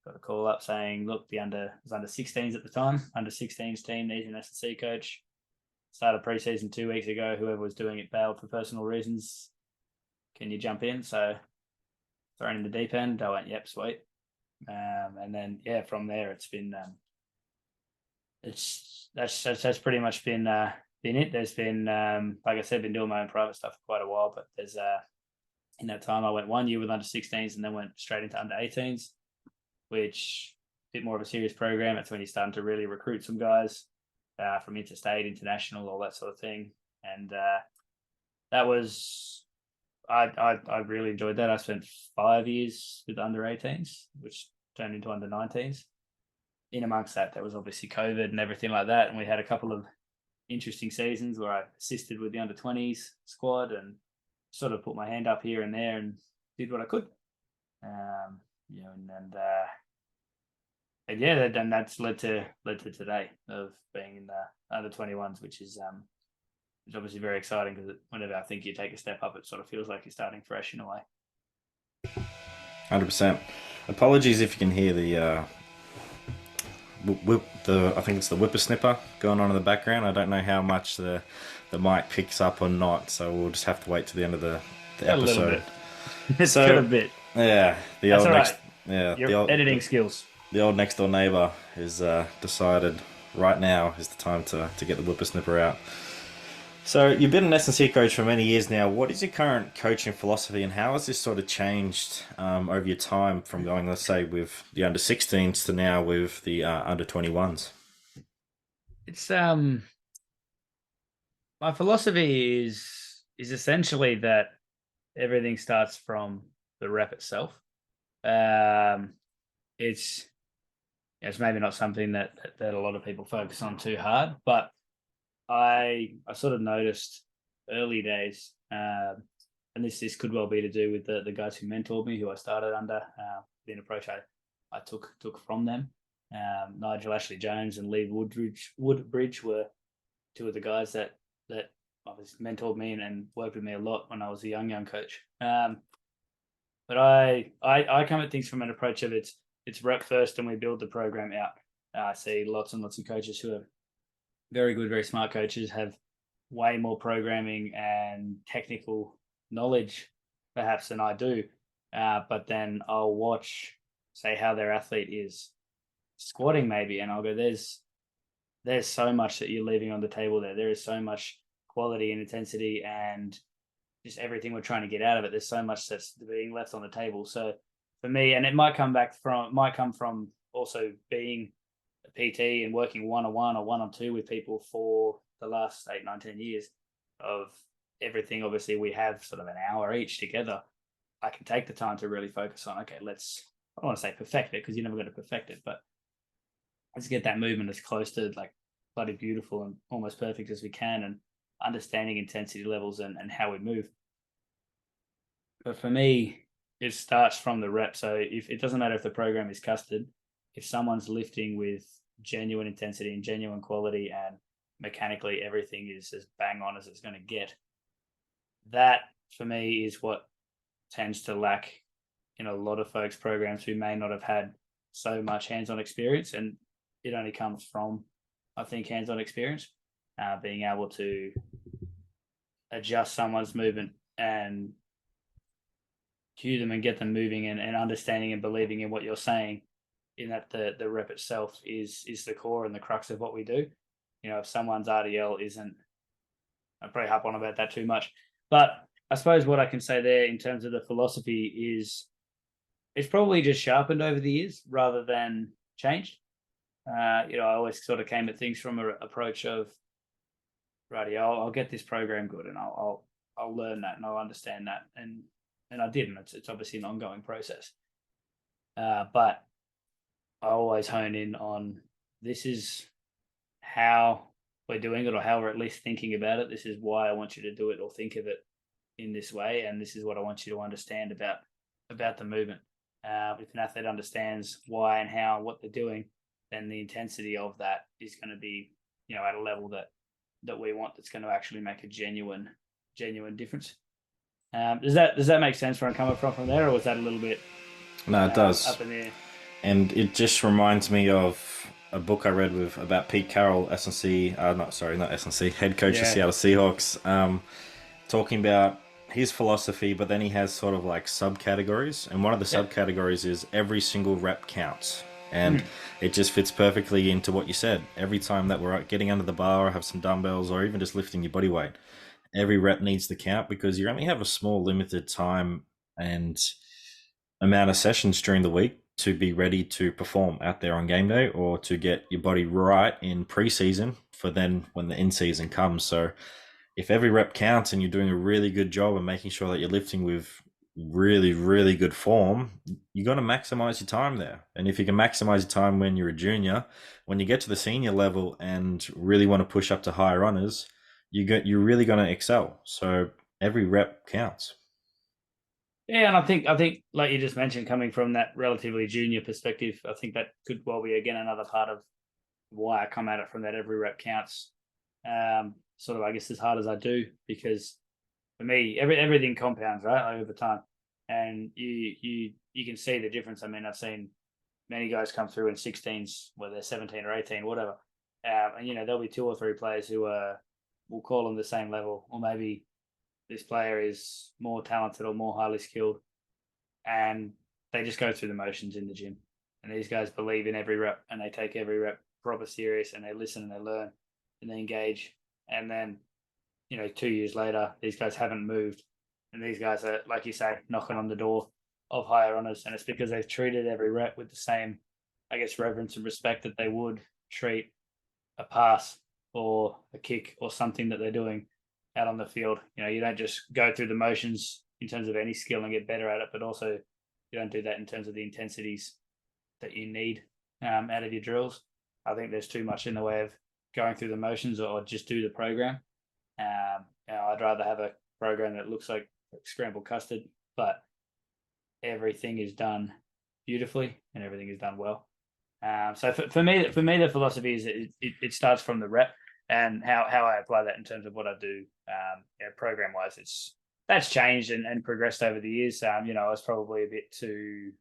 got a call up saying, look, it was under 16s at the time, under 16s team needs an S&C coach. Started preseason 2 weeks ago. Whoever was doing it bailed for personal reasons. Can you jump in? So thrown in the deep end. I went, yep, sweet. And then from there it's been that's pretty much been it. There's been like I said, been doing my own private stuff for quite a while, but there's in that time I went 1 year with under 16s and then went straight into under 18s, which a bit more of a serious program. That's when you're starting to really recruit some guys from interstate, international, all that sort of thing. And that was I really enjoyed that. I spent 5 years with under 18s, which turned into under 19s. In amongst that, there was obviously COVID and everything like that, and we had a couple of interesting seasons where I assisted with the under 20s squad and sort of put my hand up here and there and did what I could. And that's led to today of being in the under 21s, which is obviously very exciting, because whenever I think you take a step up, it sort of feels like you're starting fresh in a way. 100%. Apologies if you can hear the I think it's the whippersnipper going on in the background. I don't know how much the mic picks up or not, so we'll just have to wait to the end of the episode. A little bit. It's got a bit. Yeah, That's all right. Your editing skills. The old next door neighbour has decided right now is the time to get the whippersnipper out. So you've been an S&C coach for many years now. What is your current coaching philosophy, and how has this sort of changed over your time from going, let's say, with the under 16s to now with the under 21s? It's my philosophy is essentially that everything starts from the rep itself. It's maybe not something that a lot of people focus on too hard, but I sort of noticed early days, and this could well be to do with the guys who mentored me, who I started under, the approach I took from them. Nigel Ashley Jones and Lee Woodbridge were two of the guys that obviously mentored me and worked with me a lot when I was a young coach. But I come at things from an approach of it's rep first and we build the program out. I see lots and lots of coaches who are very good, very smart coaches, have way more programming and technical knowledge perhaps than I do. But then I'll watch, say, how their athlete is squatting maybe, and I'll go, there's so much that you're leaving on the table there. There is so much quality and intensity and just everything we're trying to get out of it. There's so much that's being left on the table. So for me, and it might come from also being a PT and working one-on-one or one-on-two with people for the last 8, 9, 10 years of everything. Obviously, we have sort of an hour each together. I can take the time to really focus on, okay, I don't want to say perfect it because you're never going to perfect it, but let's get that movement as close to like bloody beautiful and almost perfect as we can, and understanding intensity levels and how we move. But for me, it starts from the rep. So if it doesn't matter if the program is custom, if someone's lifting with genuine intensity and genuine quality and mechanically everything is as bang on as it's going to get, that for me is what tends to lack in a lot of folks' programs who may not have had so much hands-on experience. And it only comes from, I think, hands-on experience, being able to adjust someone's movement and cue them and get them moving and understanding and believing in what you're saying, in that the rep itself is the core and the crux of what we do. You know, if someone's RDL isn't, I probably harp on about that too much, but I suppose what I can say there in terms of the philosophy is it's probably just sharpened over the years rather than changed. I always sort of came at things from an approach of, righty, I'll get this program good and I'll learn that and I'll understand that, and I did, and it's obviously an ongoing process. But I always hone in on, this is how we're doing it, or how we're at least thinking about it. This is why I want you to do it or think of it in this way, and this is what I want you to understand about the movement. If an athlete understands why and how what they're doing, then the intensity of that is going to be, at a level that we want, that's going to actually make a genuine difference. Does that make sense where I'm coming from there, or was that a little bit? No, it does. Up in the air? And it just reminds me of a book I read about Pete Carroll, S&C, not S&C, head coach of Seattle Seahawks, talking about his philosophy, but then he has sort of like subcategories, and one of the subcategories is every single rep counts. And it just fits perfectly into what you said. Every time that we're getting under the bar or have some dumbbells or even just lifting your body weight, every rep needs to count, because you only have a small limited time and amount of sessions during the week to be ready to perform out there on game day, or to get your body right in preseason for then when the in-season comes. So if every rep counts and you're doing a really good job and making sure that you're lifting with really, really good form, you got to maximize your time there. And if you can maximize your time when you're a junior, when you get to the senior level and really want to push up to higher honors, you're really going to excel. So every rep counts. Yeah, and I think like you just mentioned, coming from that relatively junior perspective, I think that could well be again another part of why I come at it from that every rep counts. Sort of, I guess, as hard as I do, because for me, everything compounds, right, over time, and you can see the difference. I mean, I've seen many guys come through in 16s, whether they're 17 or 18, whatever, and there'll be 2 or 3 players who we'll call them the same level, or maybe this player is more talented or more highly skilled, and they just go through the motions in the gym. And these guys believe in every rep, and they take every rep proper serious, and they listen and they learn and they engage. And then, 2 years later, these guys haven't moved, and these guys are, like you say, knocking on the door of higher honors. And it's because they've treated every rep with the same, I guess, reverence and respect that they would treat a pass or a kick or something that they're doing out on the field. You don't just go through the motions in terms of any skill and get better at it, but also you don't do that in terms of the intensities that you need out of your drills. I think there's too much in the way of going through the motions or just do the program. I'd rather have a program that looks like scrambled custard, but everything is done beautifully and everything is done well. So for me, the philosophy is it starts from the rep, and how I apply that in terms of what I do program wise. that's changed and progressed over the years. I was probably a bit too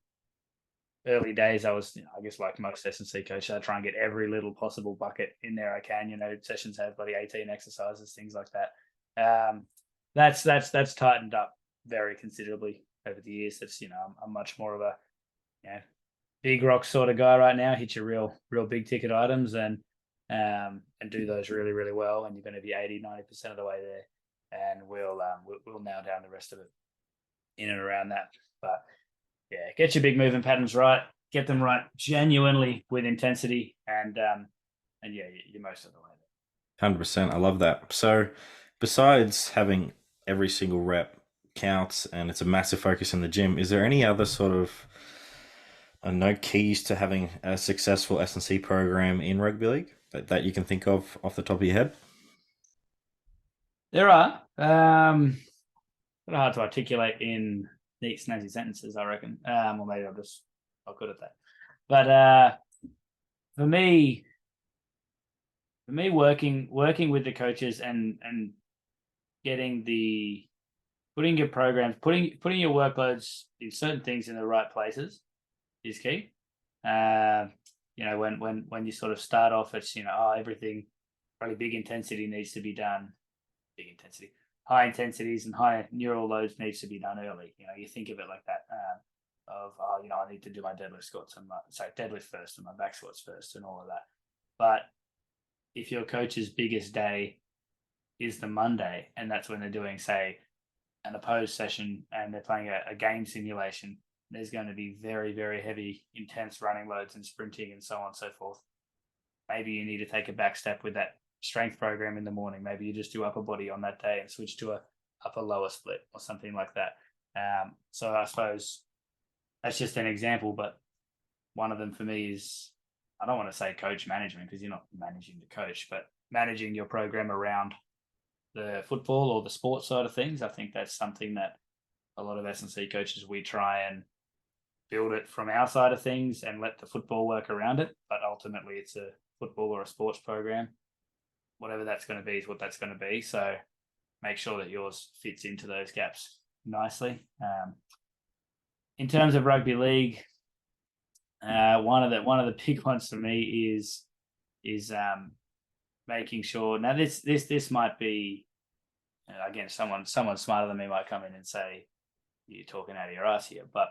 early days. I was, I guess, like most S&C coaches, I try and get every little possible bucket in there I can. Sessions have bloody 18 exercises, things like that. That's tightened up very considerably over the years. That's I'm much more of a big rock sort of guy right now. Hit your real big ticket items and do those really really well, and you're going to be 80-90% of the way there, and we'll nail down the rest of it in and around that. But yeah, get your big movement patterns right, get them right genuinely with intensity, and yeah, you're most of the way there. 100%. I love that. So, besides having every single rep counts and it's a massive focus in the gym, is there any other sort of keys to having a successful S&C program in rugby league that you can think of off the top of your head? There are. Hard to articulate in neat, snazzy sentences, I reckon. Or maybe I'm just not good at that. But for me, working with the coaches and putting your programs, putting your workloads in certain things in the right places is key. When you sort of start off, it's everything probably big intensity needs to be done. Big intensity, high intensities and high neural loads needs to be done early. You think of it like that. I need to do my deadlift squats and deadlift first and my back squats first and all of that. But if your coach's biggest day is the Monday, and that's when they're doing, say, an opposed session and they're playing a game simulation, there's going to be very, very heavy, intense running loads and sprinting and so on and so forth. Maybe you need to take a back step with that strength program in the morning. Maybe you just do upper body on that day and switch to a upper lower split or something like that. So I suppose that's just an example, but one of them for me is, I don't want to say coach management because you're not managing the coach, but managing your program around the football or the sports side of things. I think that's something that a lot of S&C coaches, we try and build it from our side of things and let the football work around it. But ultimately it's a football or a sports program. Whatever that's going to be is what that's going to be. So make sure that yours fits into those gaps nicely. In terms of rugby league, one of the big ones for me is making sure. Now this might be, again, someone smarter than me might come in and say you're talking out of your ass here, but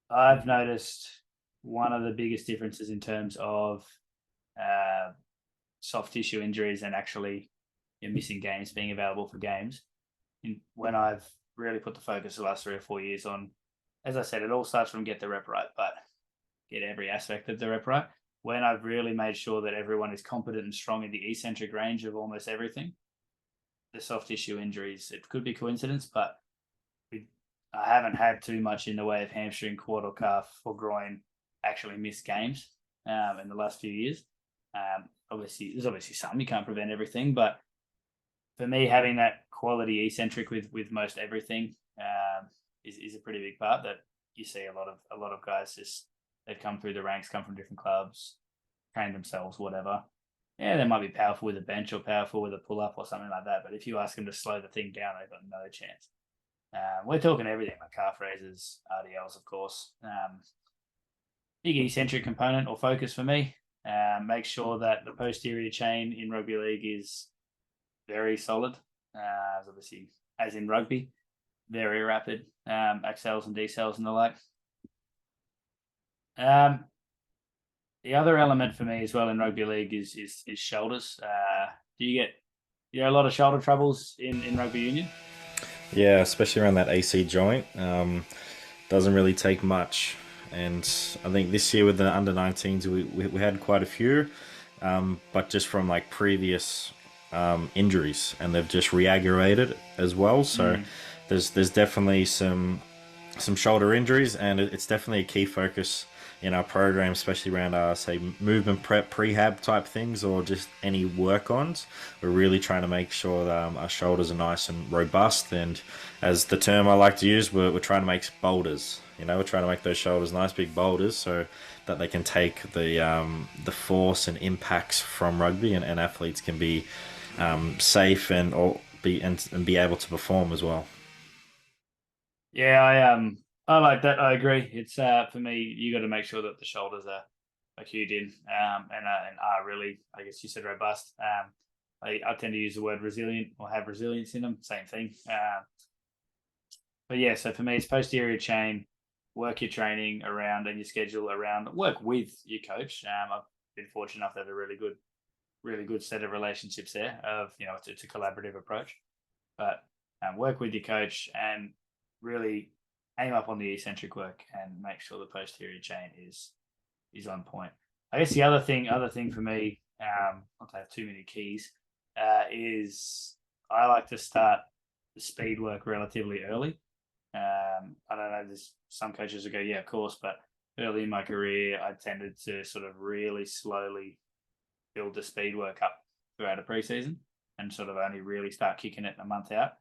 I've noticed one of the biggest differences in terms of soft tissue injuries and actually missing games, being available for games, when I've really put the focus the last 3 or 4 years on, as I said, it all starts from get the rep right, but get every aspect of the rep right. When I've really made sure that everyone is competent and strong in the eccentric range of almost everything, the soft tissue injuries, it could be coincidence, but I haven't had too much in the way of hamstring, quad or calf or groin actually miss games in the last few years. Obviously, there's obviously some, you can't prevent everything, but for me, having that quality eccentric with most everything is a pretty big part that you see a lot of guys just, they've come through the ranks, come from different clubs, trained themselves, whatever. Yeah, they might be powerful with a bench or powerful with a pull-up or something like that, but if you ask them to slow the thing down, they've got no chance. We're talking everything, like calf raises, RDLs, of course. Big eccentric component or focus for me. Make sure that the posterior chain in rugby league is very solid, obviously, as in rugby, very rapid, accels and decels and the like. The other element for me as well in rugby league is shoulders. Do you get a lot of shoulder troubles in rugby union? Yeah, especially around that AC joint. Doesn't really take much. And I think this year with the under-19s, we had quite a few, but just from like previous injuries, and they've just re-aggravated as well. So there's definitely some shoulder injuries, and it's definitely a key focus in our program, especially around our, say, movement prep, prehab type things, or just any work-ons. We're really trying to make sure that our shoulders are nice and robust, and as the term I like to use, we're trying to make boulders. We're trying to make those shoulders nice big boulders so that they can take the force and impacts from rugby, and athletes can be safe and or be able to perform as well. Yeah, I like that. I agree. It's for me, you got to make sure that the shoulders are cued in, and are really, I guess you said, robust. I tend to use the word resilient or have resilience in them. Same thing. But yeah, so for me, it's posterior chain. Work your training around and your schedule around. Work with your coach. I've been fortunate enough to have a really good set of relationships there. Of it's a collaborative approach, but work with your coach and really aim up on the eccentric work and make sure the posterior chain is on point. I guess the other thing for me, not to have too many keys, is I like to start the speed work relatively early. I don't know. There's some coaches who go, yeah, of course, but early in my career, I tended to sort of really slowly build the speed work up throughout a preseason and sort of only really start kicking it a month out.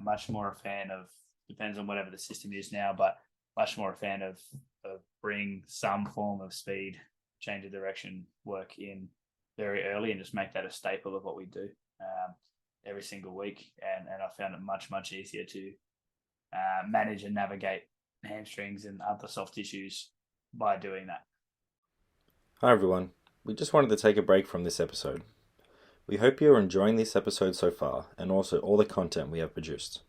Much more a fan of, depends on whatever the system is now, but much more a fan of bring some form of speed, change of direction work in very early and just make that a staple of what we do every single week. And I found it much easier to manage and navigate hamstrings and other soft tissues by doing that. Hi everyone. We just wanted to take a break from this episode. We hope you are enjoying this episode so far and also all the content we have produced.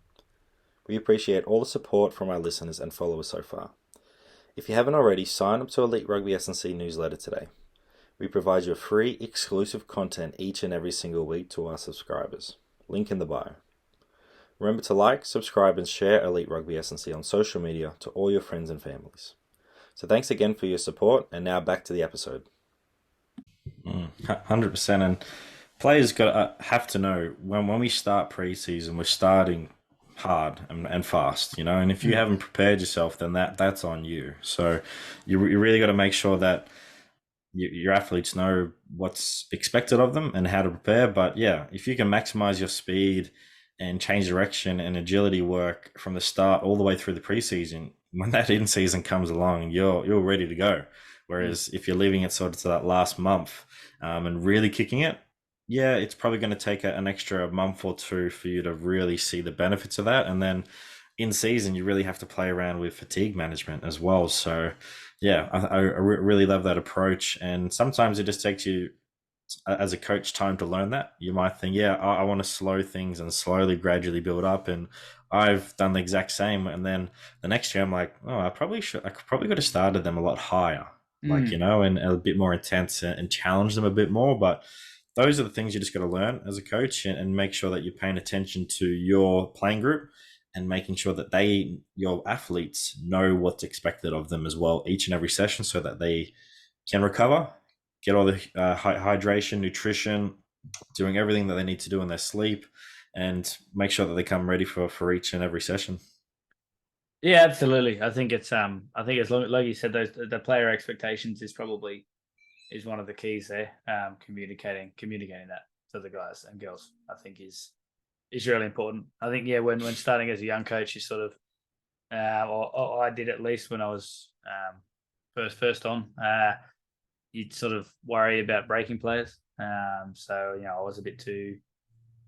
We appreciate all the support from our listeners and followers so far. If you haven't already, sign up to Elite Rugby SandC newsletter today. We provide you free, exclusive content each and every single week to our subscribers. Link in the bio. Remember to like, subscribe, and share Elite Rugby SandC on social media to all your friends and families. So thanks again for your support, and now back to the episode. 100%, and players have to know when we start preseason, we're starting hard and fast, and if you haven't prepared yourself, then that's on you. So you really got to make sure that your athletes know what's expected of them and how to prepare. But yeah, if you can maximize your speed and change direction and agility work from the start all the way through the preseason, when that in season comes along, you're ready to go. Whereas if you're leaving it sort of to that last month and really kicking it, yeah, it's probably going to take an extra month or two for you to really see the benefits of that. And then in season, you really have to play around with fatigue management as well. So yeah, I really love that approach. And sometimes it just takes you as a coach time to learn that. You might think, yeah, I want to slow things and slowly, gradually build up. And I've done the exact same. And then the next year I'm like, oh, I probably could have started them a lot higher, and a bit more intense and challenge them a bit more. But those are the things you just got to learn as a coach and make sure that you're paying attention to your playing group and making sure that your athletes know what's expected of them as well each and every session so that they can recover, get all the hydration, nutrition, doing everything that they need to do in their sleep, and make sure that they come ready for each and every session. Yeah, absolutely. I think it's as long, like you said, the player expectations is one of the keys there. Communicating that to the guys and girls, I think is really important. I think when starting as a young coach, you sort of, or I did at least when I was first on, you'd sort of worry about breaking players. So I was a bit too,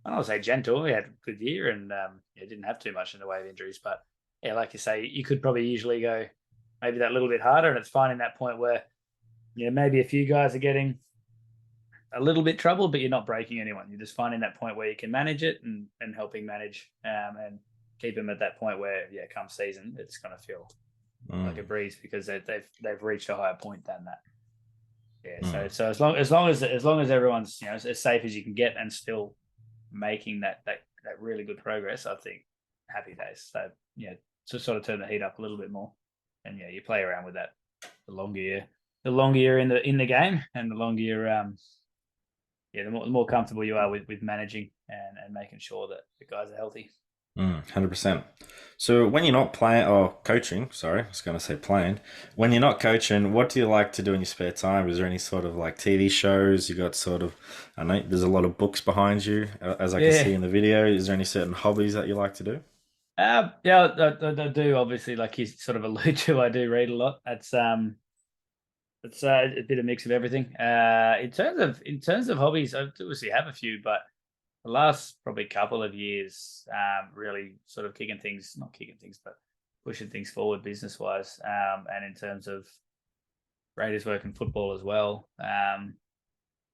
I don't want to say gentle. We had a good year and didn't have too much in the way of injuries, but yeah, like you say, you could probably usually go maybe that little bit harder, and it's finding that point where maybe a few guys are getting a little bit troubled, but you're not breaking anyone. You're just finding that point where you can manage it and helping manage and keep them at that point where, come season, it's going to feel like a breeze because they've reached a higher point than that. Yeah. So as long as everyone's as safe as you can get and still making that really good progress, I think happy days. So to sort of turn the heat up a little bit more, and you play around with that. The longer you're in the game, and the longer you're the more comfortable you are with managing and making sure that the guys are healthy. 100%. So when you're not playing or coaching, sorry, I was going to say playing. When you're not coaching, what do you like to do in your spare time? Is there any sort of like TV shows? You got sort of, I know there's a lot of books behind you, as I can see in the video. Is there any certain hobbies that you like to do? I do. Obviously, like you sort of allude to, I do read a lot. It's a bit of mix of everything. In terms of hobbies, I obviously have a few, but the last probably couple of years, really sort of but pushing things forward business wise, and in terms of Raiders work in football as well.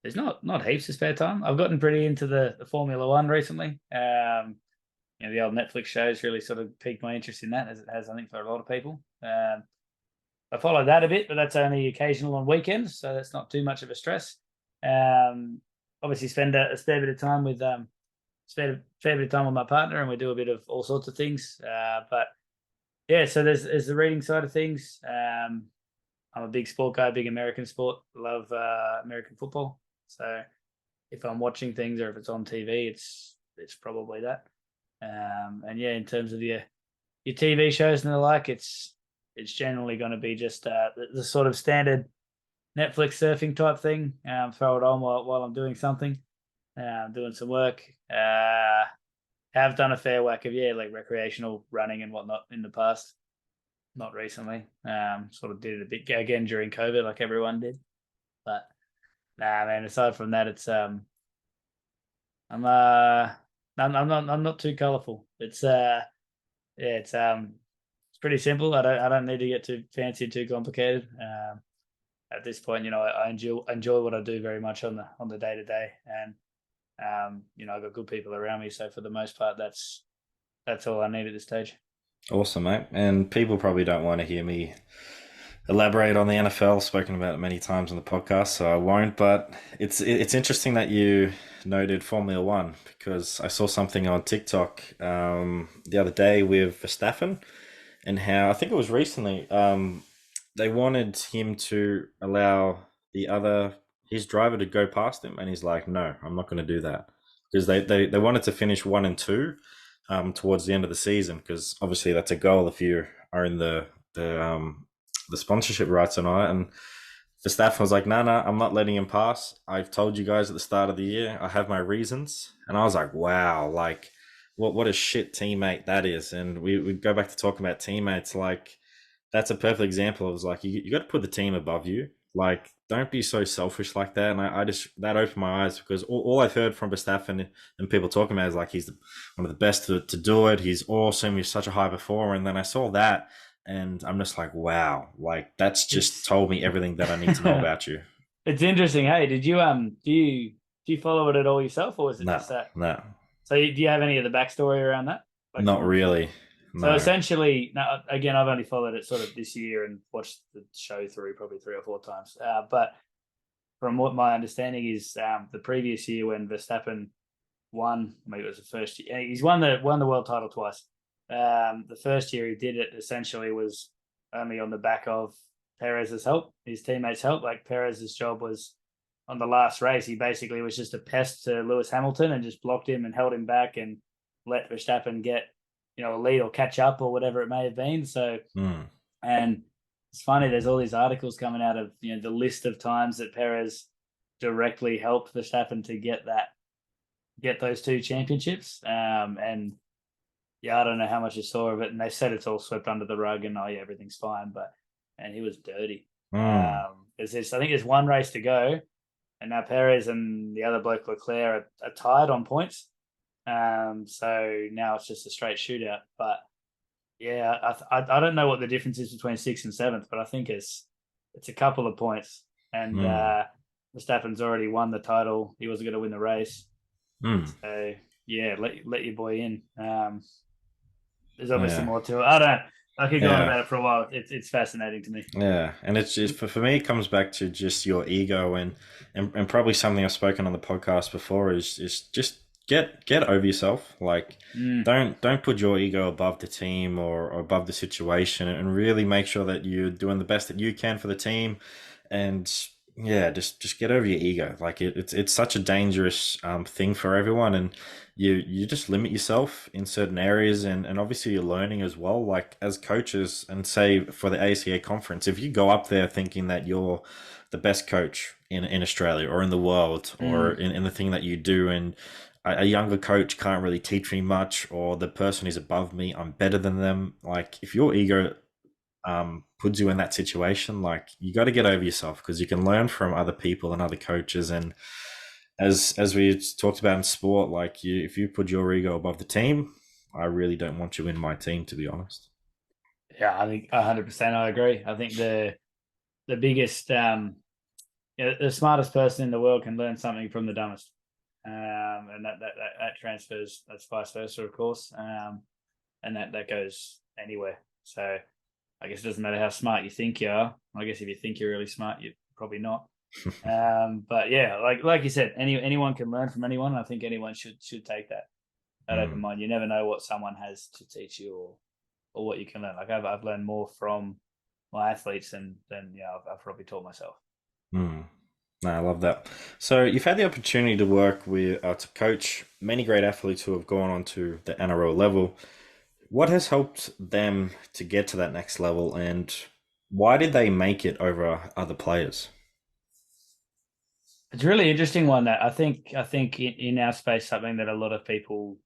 There's not heaps of spare time. I've gotten pretty into the Formula One recently. The old Netflix shows really sort of piqued my interest in that, as it has, I think, for a lot of people. I follow that a bit, but that's only occasional on weekends, so that's not too much of a stress. Obviously, spend a fair bit of time with my partner, and we do a bit of all sorts of things. But yeah, so there's the reading side of things. I'm a big sport guy, big American sport. Love American football. So if I'm watching things or if it's on TV, it's probably that. And yeah, in terms of your TV shows and the like, it's generally going to be just the sort of standard Netflix surfing type thing. Throw it on while I'm doing something, doing some work. Have done a fair whack of like recreational running and whatnot in the past. Not recently. Sort of did it a bit again during COVID, like everyone did. But nah, man. Aside from that, it's I'm not too colourful. It's it's pretty simple. I don't need to get too fancy, too complicated. At this point, I enjoy what I do very much on the day to day, and I've got good people around me. So for the most part, that's all I need at this stage. Awesome, mate. And people probably don't want to hear me elaborate on the NFL. Spoken about it many times on the podcast, so I won't. But it's interesting that you noted Formula One, because I saw something on TikTok the other day with Verstappen, and how I think it was recently they wanted him to allow his driver to go past him, and he's like, no, I'm not going to do that, because they wanted to finish 1 and 2 towards the end of the season, because obviously that's a goal if you are in the sponsorship rights and all that. And Verstappen was like, no, I'm not letting him pass. I've told you guys at the start of the year, I have my reasons. And I was like, wow, like what a shit teammate that is. And we go back to talking about teammates. Like, that's a perfect example of, like, you got to put the team above you. Like, don't be so selfish like that. And I just, that opened my eyes, because all I've heard from Verstappen and people talking about is like, he's one of the best to do it. He's awesome. He's such a high performer. And then I saw that, and I'm just like, wow, like that's just told me everything that I need to know about you. It's interesting. Hey, did you do you follow it at all yourself, or was it just that? No. So do you have any of the backstory around that? Like, not really. So essentially, now again, I've only followed it sort of this year and watched the show through probably 3 or 4 times. But from what my understanding is, the previous year when Verstappen won, maybe it was the first year, he's won the world title twice. The first year he did it essentially was only on the back of Perez's help, his teammates' help. Like, Perez's job was on the last race, he basically was just a pest to Lewis Hamilton and just blocked him and held him back and let Verstappen get a lead or catch up or whatever it may have been. So, and it's funny, there's all these articles coming out of the list of times that Perez directly helped Verstappen to get those 2 championships. And yeah, I don't know how much you saw of it, and they said it's all swept under the rug and everything's fine, and he was dirty. I think there's 1 race to go, and now Perez and the other bloke Leclerc are tied on points. So now it's just a straight shootout. But yeah, I don't know what the difference is between 6th and 7th, but I think it's a couple of points. And Verstappen's already won the title. He wasn't going to win the race. So yeah, let your boy in. There's obviously more to it. I don't know. I could go on about it for a while. It's fascinating to me. Yeah, and it's just for me, it comes back to just your ego and probably something I've spoken on the podcast before is just get over yourself. Like, don't put your ego above the team or above the situation, and really make sure that you're doing the best that you can for the team. And yeah, just get over your ego. Like, it's such a dangerous thing for everyone, and you just limit yourself in certain areas, and obviously you're learning as well. Like, as coaches, and say for the ASCA conference, if you go up there thinking that you're the best coach in Australia or in the world or in the thing that you do, and a younger coach can't really teach me much, or the person who's above me, I'm better than them. Like, if your ego puts you in that situation, like, you got to get over yourself, because you can learn from other people and other coaches. And as we talked about in sport, like if you put your ego above the team, I really don't want you in my team, to be honest. Yeah, I think 100%. I agree. I think the biggest, the smartest person in the world can learn something from the dumbest, and that transfers. That's vice versa, of course, and that goes anywhere. So I guess it doesn't matter how smart you think you are. I guess if you think you're really smart, you're probably not. But yeah, like you said, anyone can learn from anyone. I think anyone should take that open Mm. mind. You never know what someone has to teach you or what you can learn. Like I've learned more from my athletes than I've probably taught myself. Mm. No, I love that. So you've had the opportunity to work with to coach many great athletes who have gone on to the NRL level. What has helped them to get to that next level, and why did they make it over other players? It's a really interesting one that I think in our space something that a lot of people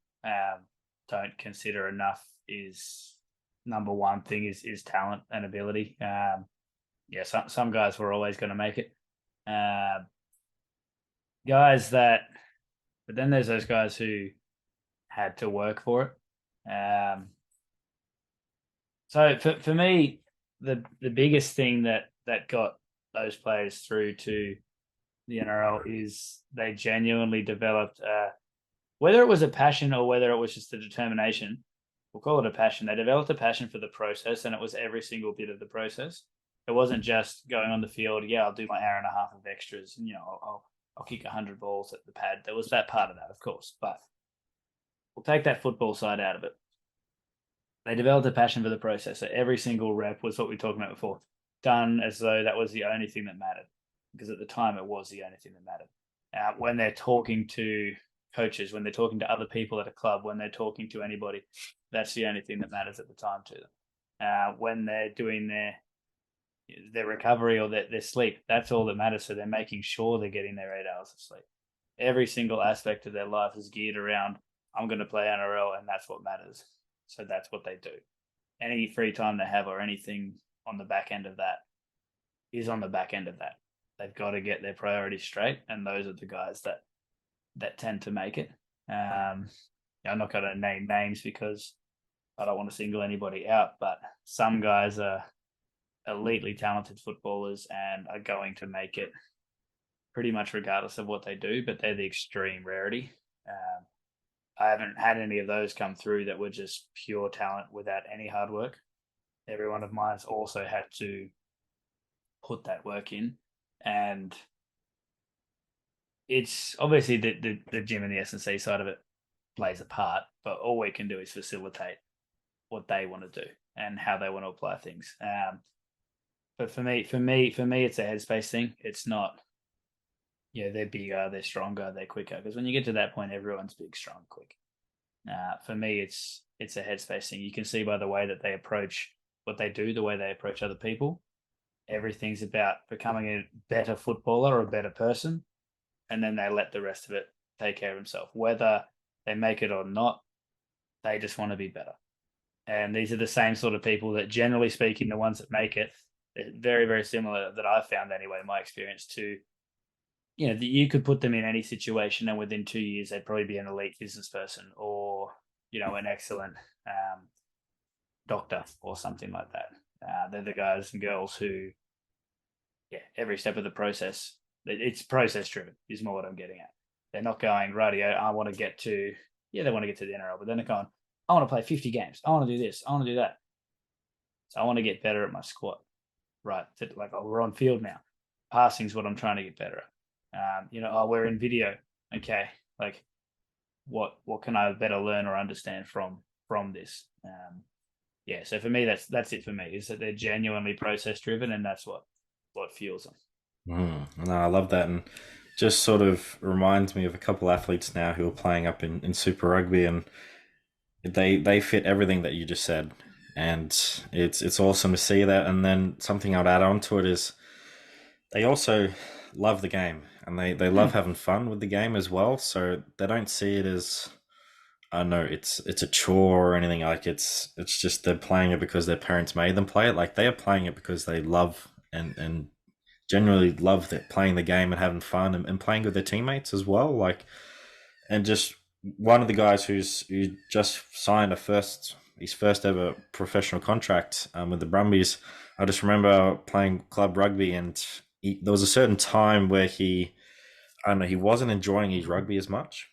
don't consider enough is number one thing is talent and ability. Yeah, some guys were always going to make it. Uh, guys that, but then there's those guys who had to work for it. So for me, the biggest thing that got those players through to the NRL is they genuinely developed, whether it was a passion or whether it was just a determination. We'll call it a passion. They developed a passion for the process, and it was every single bit of the process. It wasn't just going on the field. Yeah, I'll do my hour and a half of extras, and I'll kick 100 balls at the pad. There was that part of that, of course, but we'll take that football side out of it. They developed a passion for the process. So every single rep was what we were talking about before, done as though that was the only thing that mattered, because at the time it was the only thing that mattered. When they're talking to coaches, when they're talking to other people at a club, when they're talking to anybody, that's the only thing that matters at the time to them. When they're doing their recovery or their sleep, that's all that matters. So they're making sure they're getting their 8 hours of sleep. Every single aspect of their life is geared around, I'm going to play NRL, and that's what matters. So that's what they do. Any free time they have or anything on the back end of that is on the back end of that. They've got to get their priorities straight, and those are the guys that tend to make it. I'm not going to name names because I don't want to single anybody out, but some guys are elitely talented footballers and are going to make it pretty much regardless of what they do, but they're the extreme rarity. I haven't had any of those come through that were just pure talent without any hard work. Every one of mine's also had to put that work in, and it's obviously the gym and the S&C side of it plays a part, but all we can do is facilitate what they want to do and how they want to apply things. But for me, it's a headspace thing. It's not, they're bigger, they're stronger, they're quicker. Because when you get to that point, everyone's big, strong, quick. For me, it's a headspace thing. You can see by the way that they approach what they do, the way they approach other people. Everything's about becoming a better footballer or a better person, and then they let the rest of it take care of themselves. Whether they make it or not, they just want to be better. And these are the same sort of people that, generally speaking, the ones that make it, they're very, very similar, that I've found anyway, in my experience, to, you could put them in any situation and within 2 years, they'd probably be an elite business person or, an excellent doctor or something like that. They're the guys and girls who, every step of the process, it's process driven is more what I'm getting at. They're not going, righty, I want to get to, they want to get to the NRL, but then they're going, I want to play 50 games. I want to do this. I want to do that. So I want to get better at my squat. Right. Like, we're on field now. Passing is what I'm trying to get better at. We're in video. Okay. Like, what can I better learn or understand from this? So for me, that's it for me, is that they're genuinely process driven, and that's what fuels them. No, I love that, and just sort of reminds me of a couple athletes now who are playing up in Super Rugby, and they fit everything that you just said, and it's awesome to see that. And then something I'd add on to it is they also love the game, and they love having fun with the game as well. So they don't see it as, I don't know, it's a chore or anything. Like it's just they're playing it because their parents made them play it. Like they are playing it because they love and generally love playing the game and having fun and playing with their teammates as well. Like, and just one of the guys who just signed his first ever professional contract with the Brumbies. I just remember playing club rugby, and there was a certain time where I don't know, he wasn't enjoying his rugby as much.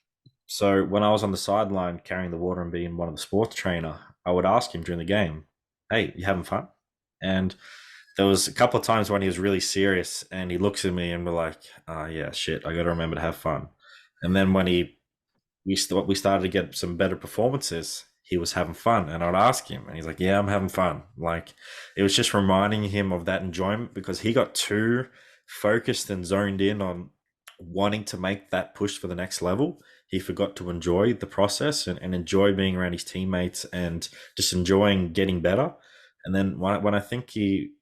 So when I was on the sideline carrying the water and being one of the sports trainer, I would ask him during the game, "Hey, you having fun?" And there was a couple of times when he was really serious, and he looks at me and we're like, "Oh yeah, shit, I got to remember to have fun." And then when we started to get some better performances, he was having fun, and I'd ask him, and he's like, "Yeah, I'm having fun." Like, it was just reminding him of that enjoyment, because he got too focused and zoned in on wanting to make that push for the next level. He forgot to enjoy the process and enjoy being around his teammates and just enjoying getting better. And then when I think he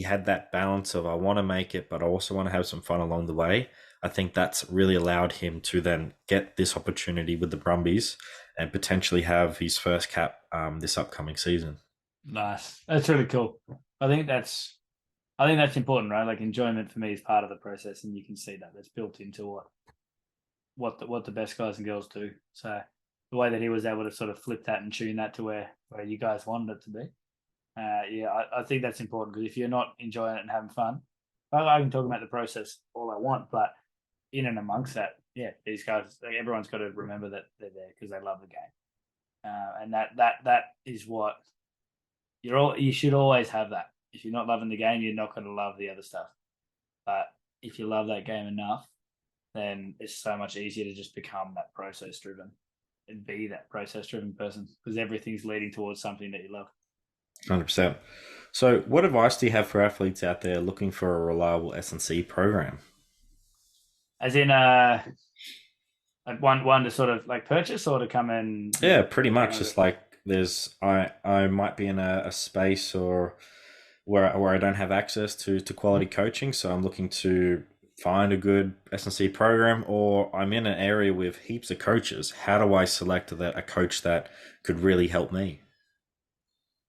had that balance of, I want to make it, but I also want to have some fun along the way. I think that's really allowed him to then get this opportunity with the Brumbies and potentially have his first cap this upcoming season. Nice. That's really cool. I think that's important, right? Like, enjoyment for me is part of the process, and you can see that that's built into what the best guys and girls do. So the way that he was able to sort of flip that and tune that to where you guys wanted it to be, I think that's important, because if you're not enjoying it and having fun, I can talk about the process all I want, but in and amongst that, yeah, these guys, like, everyone's got to remember that they're there because they love the game, and that is what you should always have. That if you're not loving the game, you're not going to love the other stuff. But if you love that game enough, then it's so much easier to just become that process driven and be that process driven person, because everything's leading towards something that you love. 100%. So, what advice do you have for athletes out there looking for a reliable S&C program? As in, like one to sort of like purchase, or to come and Yeah, pretty get much. on with it. Just like I might be in a space or where I don't have access to quality coaching, so I'm looking to find a good S&C program, or I'm in an area with heaps of coaches. How do I select a coach that could really help me?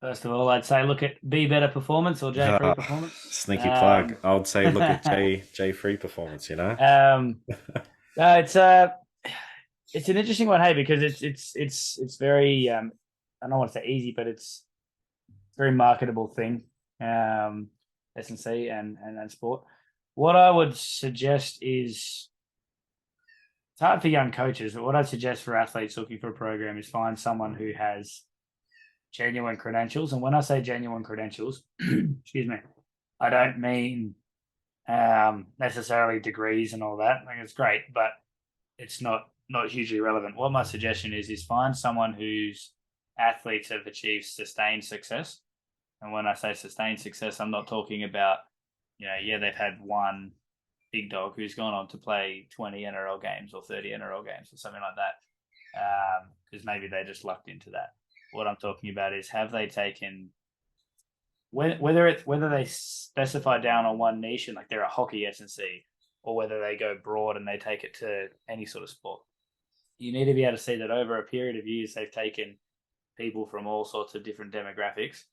First of all, I'd say look at Be Better Performance or J Free Ah, Performance. sneaky plug. I would say look at J Free Performance. You know. Um, no, it's an interesting one, hey, because it's very I don't want to say easy, but it's a very marketable thing. S&C and sport. What I would suggest is, it's hard for young coaches, but what I'd suggest for athletes looking for a program is find someone who has genuine credentials. And when I say genuine credentials, excuse me, I don't mean necessarily degrees and all that. Like, it's great, but it's not hugely relevant. What my suggestion is find someone whose athletes have achieved sustained success. And when I say sustained success, I'm not talking about, they've had one big dog who's gone on to play 20 NRL games or 30 NRL games or something like that, because maybe they just lucked into that. What I'm talking about is, have they taken, whether they specify down on one niche and like they're a hockey S&C, or whether they go broad and they take it to any sort of sport. You need to be able to see that over a period of years, they've taken people from all sorts of different demographics.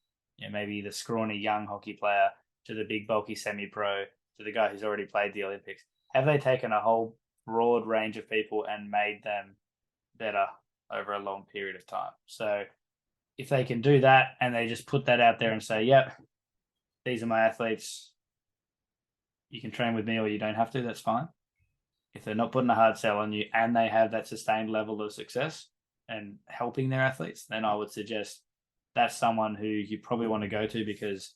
Maybe the scrawny young hockey player to the big bulky semi-pro to the guy who's already played the Olympics. Have they taken a whole broad range of people and made them better over a long period of time? So if they can do that and they just put that out there and say, yep, these are my athletes, you can train with me or you don't have to, that's fine. If they're not putting a hard sell on you and they have that sustained level of success and helping their athletes, then I would suggest that's someone who you probably want to go to, because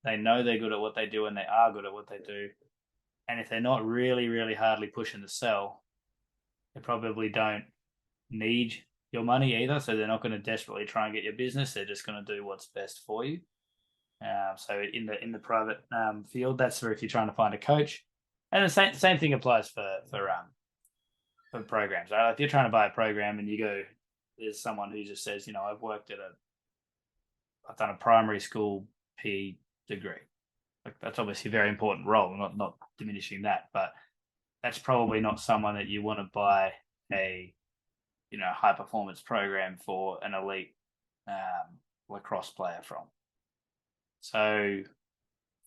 they know they're good at what they do and they are good at what they do. And if they're not really, really hardly pushing the sell, they probably don't need your money either. So they're not going to desperately try and get your business. They're just going to do what's best for you. So in the private field, that's for if you're trying to find a coach. And the same thing applies for programs. Right? If you're trying to buy a program and you go, there's someone who just says, I've done a primary school PE degree. Like, that's obviously a very important role. Not diminishing that, but that's probably not someone that you want to buy a high performance program for an elite lacrosse player from. So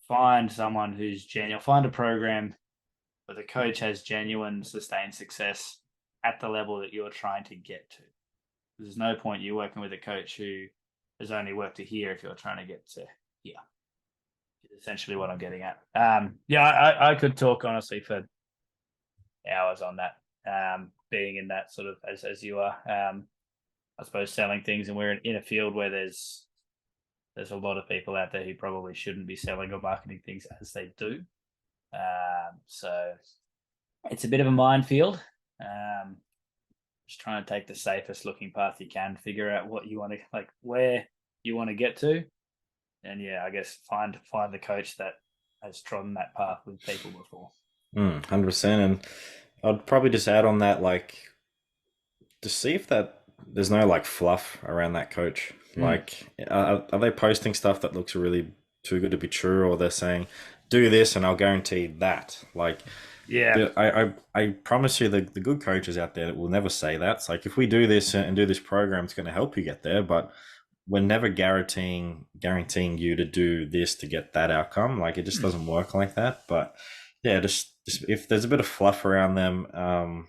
find someone who's genuine, find a program where the coach has genuine, sustained success at the level that you're trying to get to. There's no point you working with a coach who has only worked to here if you're trying to get to here. Is essentially what I'm getting at. I could talk honestly for hours on that. Being in that sort of as you are, I suppose selling things, and we're in a field where there's a lot of people out there who probably shouldn't be selling or marketing things as they do. So it's a bit of a minefield. Just trying to take the safest looking path you can, figure out what you want to like, where you want to get to, and I guess find the coach that has trodden that path with people before. 100%. And I'd probably just add on that, like, to see if that there's no like fluff around that coach. Like, are they posting stuff that looks really too good to be true, or they're saying, "Do this, and I'll guarantee that." Like, I promise you, the good coaches out there will never say that. It's like, if we do this and do this program, it's going to help you get there, but we're never guaranteeing you to do this to get that outcome. Like, it just doesn't work like that. But yeah, just if there's a bit of fluff around them,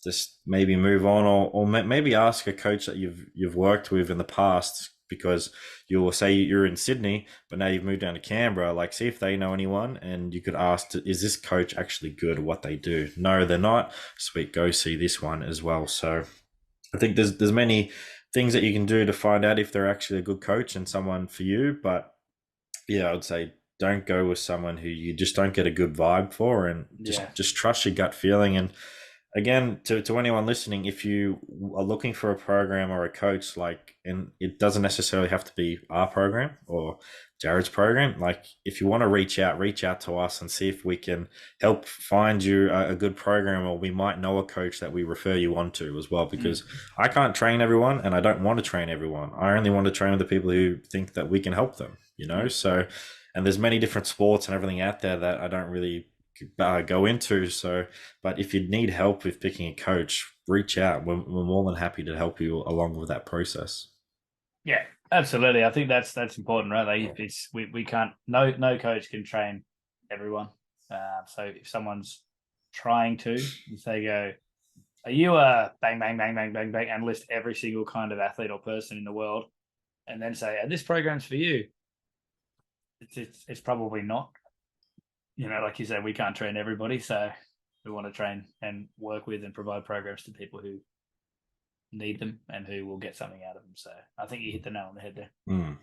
just maybe move on, or maybe ask a coach that you've worked with in the past, because you'll say you're in Sydney, but now you've moved down to Canberra. Like, see if they know anyone, and you could ask, is this coach actually good at what they do? No, they're not. Sweet, go see this one as well. So I think there's many things that you can do to find out if they're actually a good coach and someone for you. But yeah, I would say don't go with someone who you just don't get a good vibe for, and just trust your gut feeling. And again, to anyone listening, if you are looking for a program or a coach, like, and it doesn't necessarily have to be our program or Jarrod's program, like, if you want to reach out to us and see if we can help find you a good program, or we might know a coach that we refer you on to as well, because I can't train everyone, and I don't want to train everyone. I only want to train with the people who think that we can help them, So, and there's many different sports and everything out there that I don't really go into. So, but if you need help with picking a coach, reach out. We're more than happy to help you along with that process. Yeah, absolutely. I think that's important, right? Like, we can't, no coach can train everyone. So if someone's trying to, if they go, are you a bang bang bang bang bang bang, and list every single kind of athlete or person in the world, and then say, this program's for you, it's probably not. Like you said, we can't train everybody, so we want to train and work with and provide programs to people who need them and who will get something out of them. So I think you hit the nail on the head there.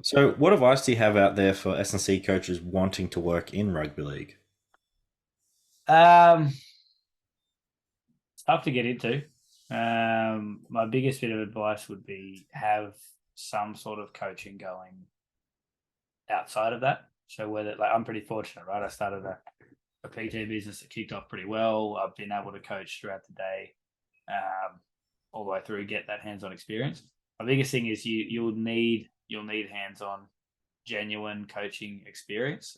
So what advice do you have out there for S&C coaches wanting to work in rugby league? It's tough to get into. My biggest bit of advice would be have some sort of coaching going outside of that. So whether, like, I'm pretty fortunate, right? I started a PT business that kicked off pretty well. I've been able to coach throughout the day, all the way through, get that hands-on experience. My biggest thing is you'll need hands-on, genuine coaching experience.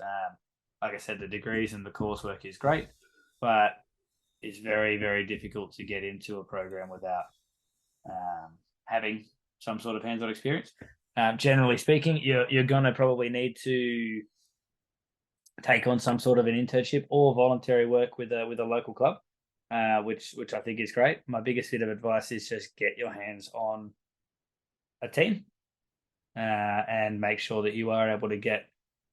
Like I said, the degrees and the coursework is great, but it's very, very difficult to get into a program without having some sort of hands-on experience. Generally speaking, you're going to probably need to take on some sort of an internship or voluntary work with a local club, which I think is great. My biggest bit of advice is just get your hands on a team and make sure that you are able to get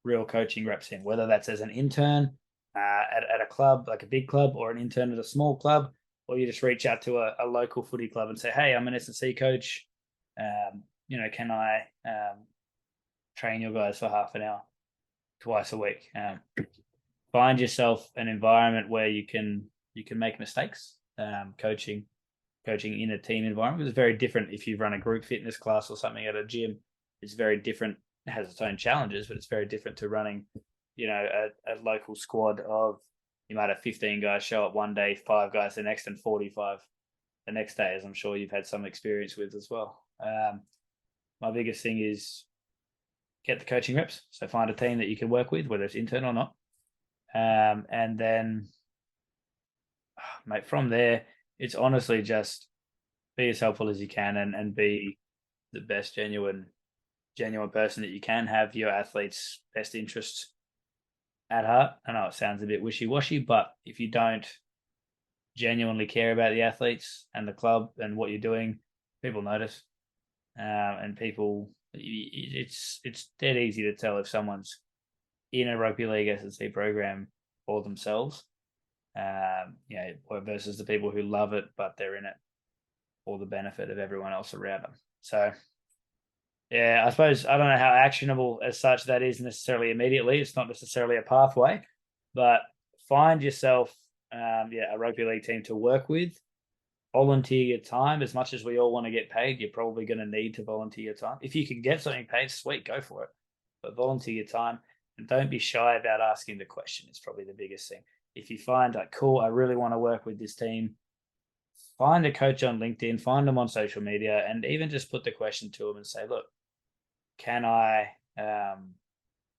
real coaching reps in, whether that's as an intern at a club, like a big club, or an intern at a small club, or you just reach out to a local footy club and say, hey, I'm an S&C coach. Can I train your guys for half an hour twice a week? Find yourself an environment where you can make mistakes. Coaching in a team environment is very different. If you run a group fitness class or something at a gym, it's very different. It has its own challenges, but it's very different to running, a local squad of, you might have 15 guys show up one day, 5 guys the next, and 45 the next day, as I'm sure you've had some experience with as well. My biggest thing is get the coaching reps. So find a team that you can work with, whether it's intern or not. And then, mate, from there, it's honestly just be as helpful as you can and be the best genuine person that you can. Have your athletes' best interests at heart. I know it sounds a bit wishy-washy, but if you don't genuinely care about the athletes and the club and what you're doing, people notice. And people, it's dead easy to tell if someone's in a rugby league S&C program for themselves, or versus the people who love it, but they're in it for the benefit of everyone else around them. So, yeah, I suppose I don't know how actionable as such that is necessarily immediately. It's not necessarily a pathway, but find yourself, a rugby league team to work with. Volunteer your time. As much as we all want to get paid, you're probably going to need to volunteer your time. If you can get something paid, sweet, go for it. But volunteer your time and don't be shy about asking the question. It's probably the biggest thing. If you find like, cool, I really want to work with this team, find a coach on LinkedIn, find them on social media, and even just put the question to them and say, look, can I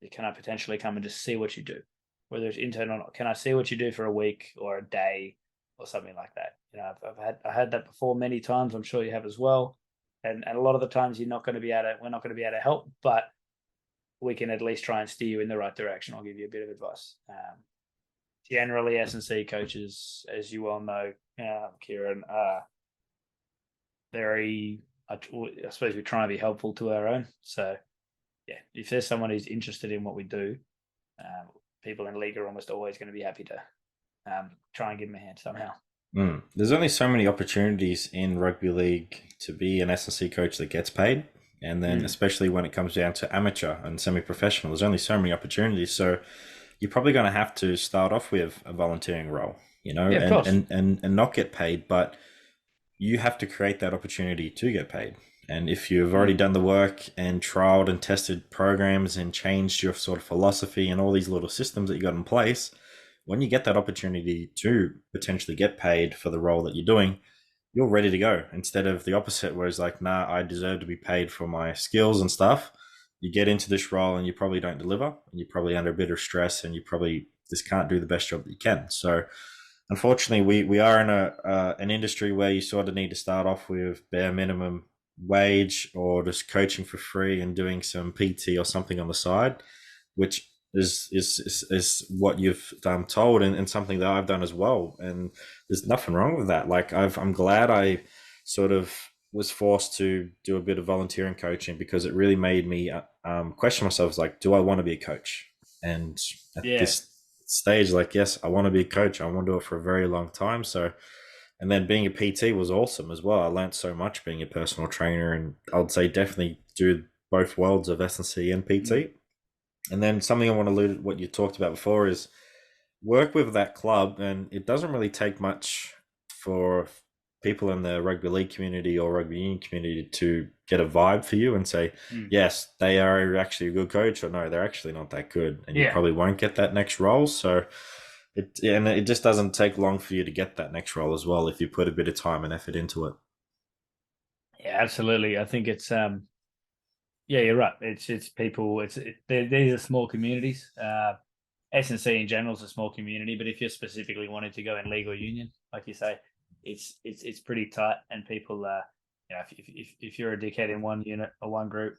potentially come and just see what you do? Whether it's internal or not, can I see what you do for a week or a day or something like that? I had that before many times. I'm sure you have as well. And a lot of the times we're not going to be able to help, but we can at least try and steer you in the right direction. I'll give you a bit of advice. Generally, S&C coaches, as you well know, Kieran, are very, I suppose we try and be helpful to our own. So, yeah, if there's someone who's interested in what we do, people in league are almost always going to be happy to try and give them a hand somehow. There's only so many opportunities in rugby league to be an S&C coach that gets paid. And then especially when it comes down to amateur and semi-professional, there's only so many opportunities. So you're probably going to have to start off with a volunteering role, and not get paid, but you have to create that opportunity to get paid. And if you've already done the work and trialed and tested programs and changed your sort of philosophy and all these little systems that you got in place, when you get that opportunity to potentially get paid for the role that you're doing, you're ready to go, instead of the opposite, where it's like, nah, I deserve to be paid for my skills and stuff. You get into this role and you probably don't deliver, and you're probably under a bit of stress, and you probably just can't do the best job that you can. So unfortunately, we are in an industry where you sort of need to start off with bare minimum wage or just coaching for free and doing some PT or something on the side, which is what you've told, and something that I've done as well. And there's nothing wrong with that. Like I'm glad I sort of was forced to do a bit of volunteering coaching, because it really made me question myself, like, do I want to be a coach? And at this stage, like, yes, I want to be a coach. I want to do it for a very long time. So, and then being a PT was awesome as well. I learned so much being a personal trainer, and I would say definitely do both worlds of S&C and PT. And then something I want to allude to what you talked about before is work with that club. And it doesn't really take much for people in the rugby league community or rugby union community to get a vibe for you and say, yes, they are actually a good coach, or no, they're actually not that good. And you probably won't get that next role. So it just doesn't take long for you to get that next role as well, if you put a bit of time and effort into it. Yeah, absolutely. I think it's you're right. It's people. These are small communities. S&C in general is a small community, but if you're specifically wanting to go in league or union, like you say, it's pretty tight, and people if you're a dickhead in one unit or one group,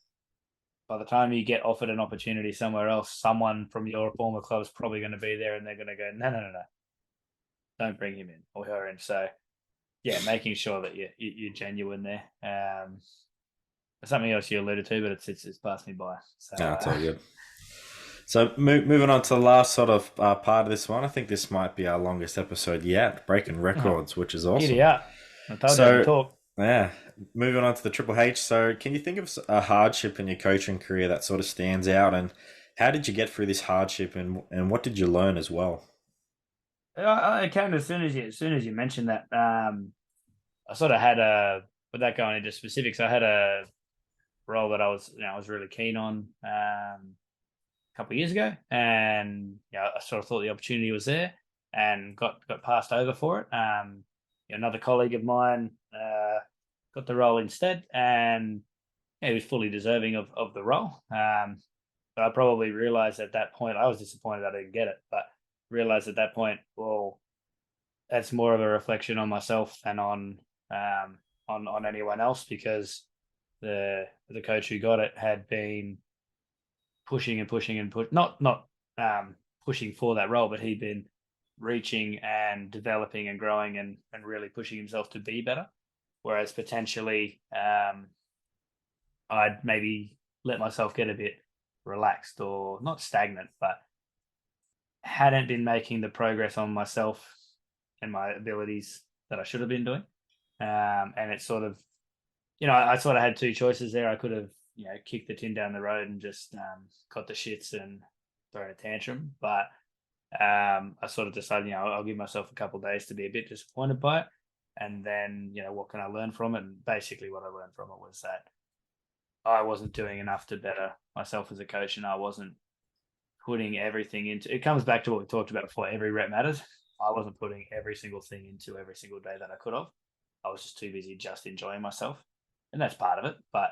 by the time you get offered an opportunity somewhere else, someone from your former club is probably going to be there, and they're going to go, no, don't bring him in or her in. So yeah, making sure that you're genuine there. Something else you alluded to, but it's passed me by. So that's all good. So moving on to the last sort of part of this one, I think this might be our longest episode yet, breaking records, which is awesome. Yeah, I told you to talk. Yeah, moving on to the Triple H. So can you think of a hardship in your coaching career that sort of stands out, and how did you get through this hardship, and what did you learn as well? I came as soon as you mentioned that. I sort of had without going into specifics, I had a role that I was really keen on a couple of years ago, and I sort of thought the opportunity was there, and got passed over for it. Another colleague of mine got the role instead, and he was fully deserving of the role. But I probably realized at that point, I was disappointed I didn't get it, but realized at that point, well, that's more of a reflection on myself than on anyone else, because the coach who got it had been pushing and pushing and not pushing for that role, but he'd been reaching and developing and growing and really pushing himself to be better. Whereas potentially I'd maybe let myself get a bit relaxed or not stagnant, but hadn't been making the progress on myself and my abilities that I should have been doing. And it's sort of, I sort of had two choices there. I could have, kicked the tin down the road and just got the shits and thrown a tantrum. But I sort of decided, I'll give myself a couple of days to be a bit disappointed by it. And then, what can I learn from it? And basically what I learned from it was that I wasn't doing enough to better myself as a coach, and I wasn't putting everything into it. Comes back to what we talked about before. Every rep matters. I wasn't putting every single thing into every single day that I could have. I was just too busy just enjoying myself, and that's part of it. But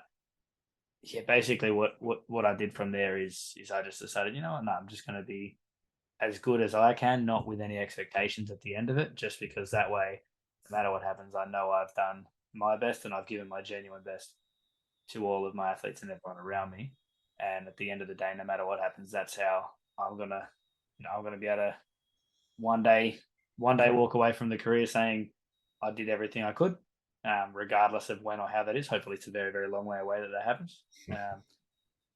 yeah, basically what I did from there is I just decided, no, I'm just going to be as good as I can, not with any expectations at the end of it, just because that way, no matter what happens, I know I've done my best and I've given my genuine best to all of my athletes and everyone around me. And at the end of the day, no matter what happens, that's how I'm gonna be able to one day walk away from the career saying I did everything I could, regardless of when or how that is. Hopefully, it's a very, very long way away that happens.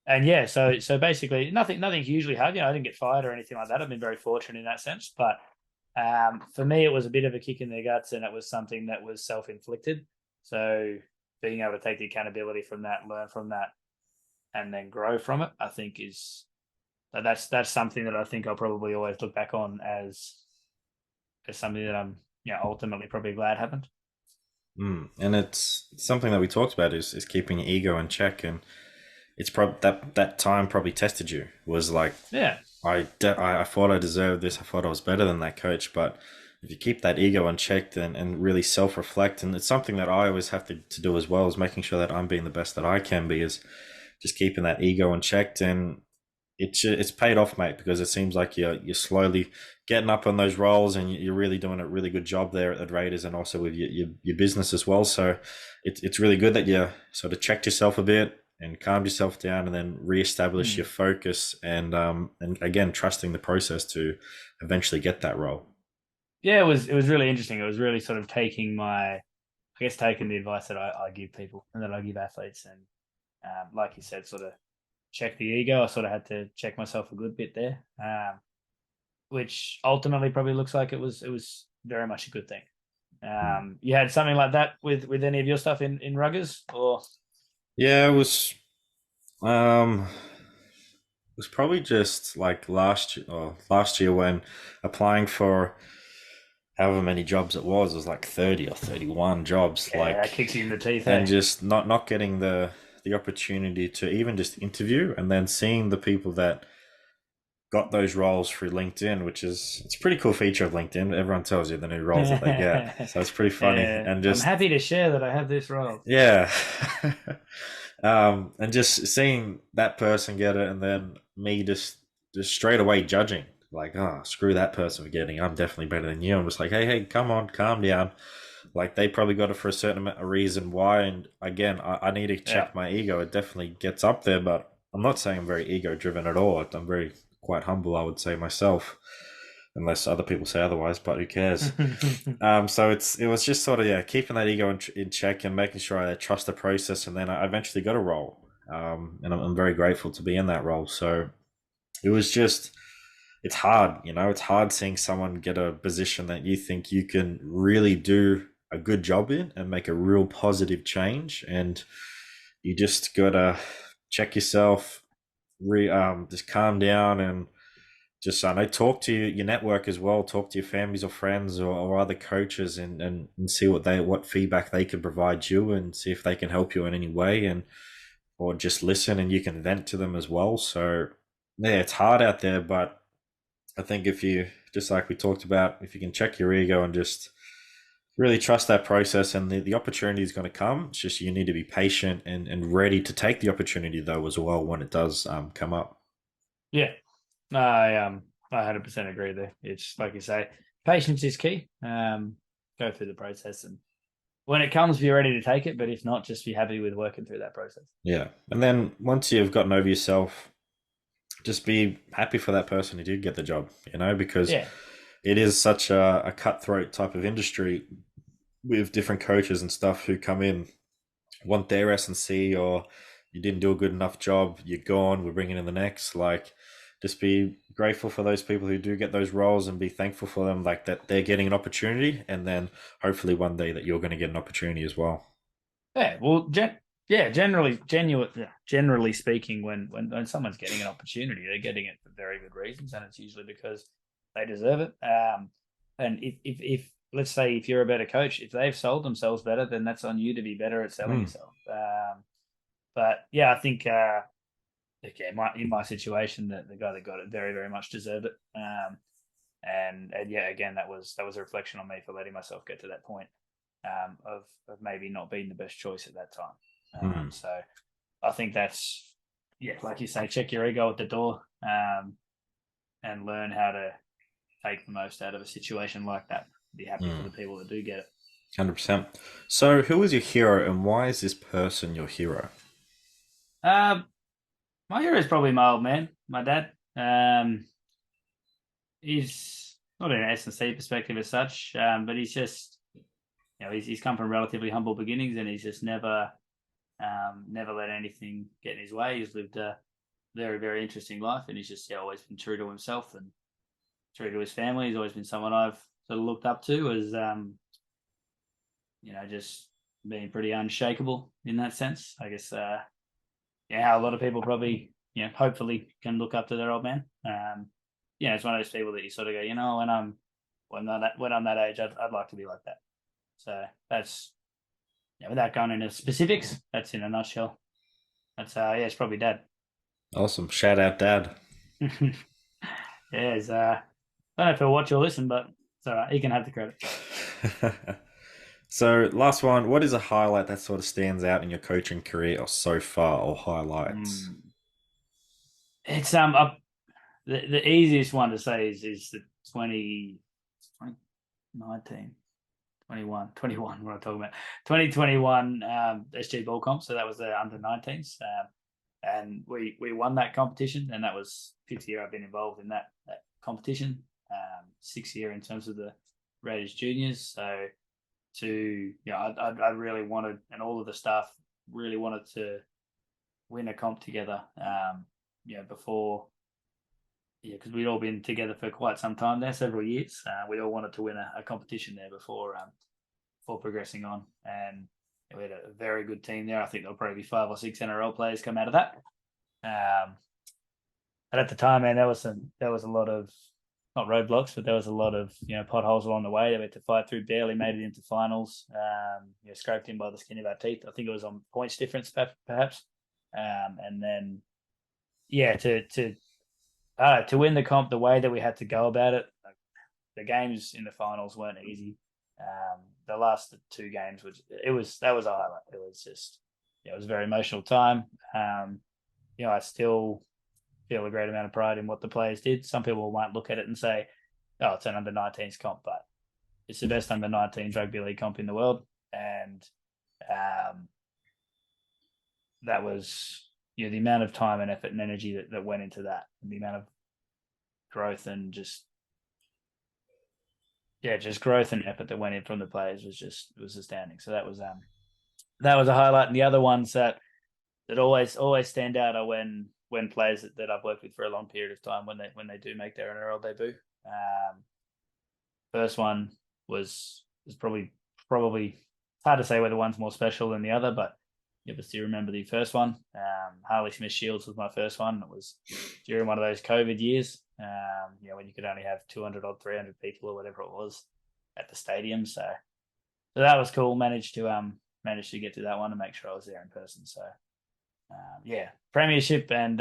And yeah, so basically nothing hugely hard. I didn't get fired or anything like that. I've been very fortunate in that sense. But for me, it was a bit of a kick in the guts, and it was something that was self-inflicted. So being able to take the accountability from that, learn from that, and then grow from it, I think that's something that I think I'll probably always look back on as something that I'm ultimately probably glad happened. And it's something that we talked about is keeping your ego in check, and it's probably that time probably tested you. Was like, yeah, I thought I deserved this. I thought I was better than that coach, but if you keep that ego unchecked and really self-reflect, and it's something that I always have to do as well, is making sure that I'm being the best that I can be, is just keeping that ego unchecked. And it's paid off, mate, because it seems like you're slowly getting up on those roles, and you're really doing a really good job there at Raiders and also with your business as well. So it's really good that you sort of checked yourself a bit and calmed yourself down, and then reestablish your focus, and again trusting the process to eventually get that role. Yeah, it was really interesting. It was really sort of taking the advice that I give people and that I give athletes, and like you said, sort of check the ego. I sort of had to check myself a good bit there, which ultimately probably looks like it was very much a good thing. You had something like that with any of your stuff in Ruggers, or? Yeah, it was probably just like last year when applying for however many jobs it was like 30 or 31 jobs. Yeah, like that kicks you in the teeth. And just not getting the opportunity to even just interview, and then seeing the people that got those roles through LinkedIn, which it's a pretty cool feature of LinkedIn. Everyone tells you the new roles that they get. So it's pretty funny. Yeah, And just, I'm happy to share that I have this role. yeah. And just seeing that person get it, and then me just straight away judging, like, oh, screw that person for getting it. I'm definitely better than you. I'm just like, hey, come on, calm down. Like, they probably got it for a certain amount of reason why. And again, I need to check my ego. It definitely gets up there, but I'm not saying I'm very ego driven at all. I'm very quite humble, I would say myself, unless other people say otherwise, but who cares? So it was just sort of, keeping that ego in check and making sure I trust the process. And then I eventually got a role. And I'm very grateful to be in that role. So it was just, it's hard, it's hard seeing someone get a position that you think you can really do a good job in and make a real positive change. And you just gotta check yourself, just calm down, and just, I know, talk to your network as well. Talk to your families or friends or other coaches, and see what feedback they can provide you, and see if they can help you in any way, and or just listen, and you can vent to them as well. So yeah, it's hard out there, but I think if you, just like we talked about, if you can check your ego and just really trust that process, and the opportunity is going to come. It's just you need to be patient and ready to take the opportunity though as well when it does come up. Yeah, I 100% agree there. It's like you say, patience is key. Go through the process, and when it comes, be ready to take it. But if not, just be happy with working through that process. Yeah, and then once you've gotten over yourself, just be happy for that person who did get the job, because Yeah, it is such a cutthroat type of industry with different coaches and stuff who come in, want their S&C, or you didn't do a good enough job, you're gone, we're bringing in the next. Like, just be grateful for those people who do get those roles and be thankful for them, like that they're getting an opportunity, and then hopefully one day that you're going to get an opportunity as well. yeah. Well, yeah. Generally speaking, when someone's getting an opportunity, they're getting it for very good reasons, and it's usually because they deserve it. And if let's say if you're a better coach, if they've sold themselves better, then that's on you to be better at selling Mm. yourself. But yeah, I think in my situation, the guy that got it very very much deserved it. And yeah, again, that was a reflection on me for letting myself get to that point of maybe not being the best choice at that time. Mm. So I think that's, yeah, like you say, check your ego at the door, and learn how to take the most out of a situation like that. Be happy for Mm. the people that do get it. 100%. So, who is your hero, and why is this person your hero? Um, my hero is probably my old man, my dad. He's not in an S&C perspective as such, but he's just, he's come from relatively humble beginnings, and he's just never let anything get in his way. He's lived a very, very interesting life, and he's just always been true to himself and true to his family. He's always been someone I've sort of looked up to as, just being pretty unshakable in that sense. I guess, how a lot of people probably, hopefully can look up to their old man. It's one of those people that you sort of go, when I'm that age, I'd like to be like that. So that's, without going into specifics, that's in a nutshell. That's it's probably dad. Awesome. Shout out, Dad. Yeah, it's, I don't know if he'll watch or listen, but it's all right. He can have the credit. So, last one. What is a highlight that sort of stands out in your coaching career or so far, or highlights? It's the easiest one to say is the 2019, 21. What I'm talking about, 2021 SG ball comp. So that was the under 19s, and we won that competition, and that was 5th year I've been involved in that competition. 6th year in terms of the Raiders juniors. So I really wanted, and all of the staff really wanted to win a comp together. Before, because we'd all been together for quite some time there, several years. We all wanted to win a competition there before progressing on, and we had a very good team there. I think there'll probably be 5 or 6 NRL players come out of that. But at the time, man, there was a lot of, not roadblocks, but there was a lot of potholes along the way that we had to fight through. Barely made it into finals. Scraped in by the skin of our teeth. I think it was on points difference, perhaps. And then, to win the comp the way that we had to go about it, like, the games in the finals weren't easy. The last 2 games that was a highlight. It was just, it was a very emotional time. I still feel a great amount of pride in what the players did. Some people might look at it and say, "Oh, it's an under 19s comp," but it's the best under 19s rugby league comp in the world, and that was, the amount of time and effort and energy that went into that, and the amount of growth and just growth and effort that went in from the players it was astounding. So that was a highlight. And the other ones that always stand out are when players that I've worked with for a long period of time, when they do make their NRL debut. First one was probably it's hard to say whether one's more special than the other, but you still remember the first one. Harley Smith Shields was my first one. It was during one of those COVID years, when you could only have 200 or 300 people or whatever it was at the stadium. So that was cool. Managed to get to that one and make sure I was there in person. So premiership and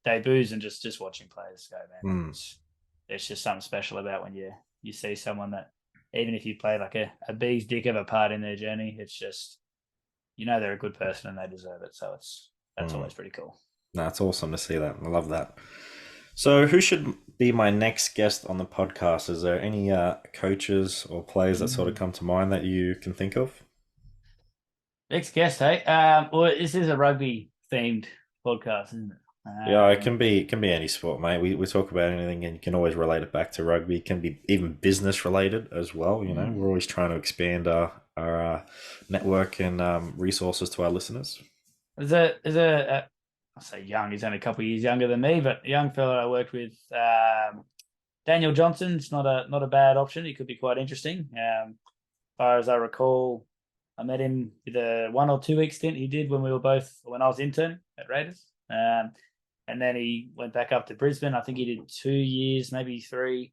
debuts, and just watching players go, man. It's just something special about when you see someone that, even if you play like a bee's dick of a part in their journey, it's just, they're a good person and they deserve it. So that's always pretty cool. That's awesome to see that. I love that. So, who should be my next guest on the podcast? Is there any coaches or players that sort of come to mind that you can think of? Next guest, hey? Well, this is a rugby themed podcast, isn't it? Yeah, it can be any sport, mate. We talk about anything, and you can always relate it back to rugby. It can be even business related as well. We're always trying to expand our network and resources to our listeners. There's I say young, he's only a couple of years younger than me, but a young fella I worked with, Daniel Johnson's not a bad option. He could be quite interesting. As far as I recall, I met him with a 1 or 2 week stint he did when I was intern at Raiders. And then he went back up to Brisbane. I think he did 2 years, maybe 3,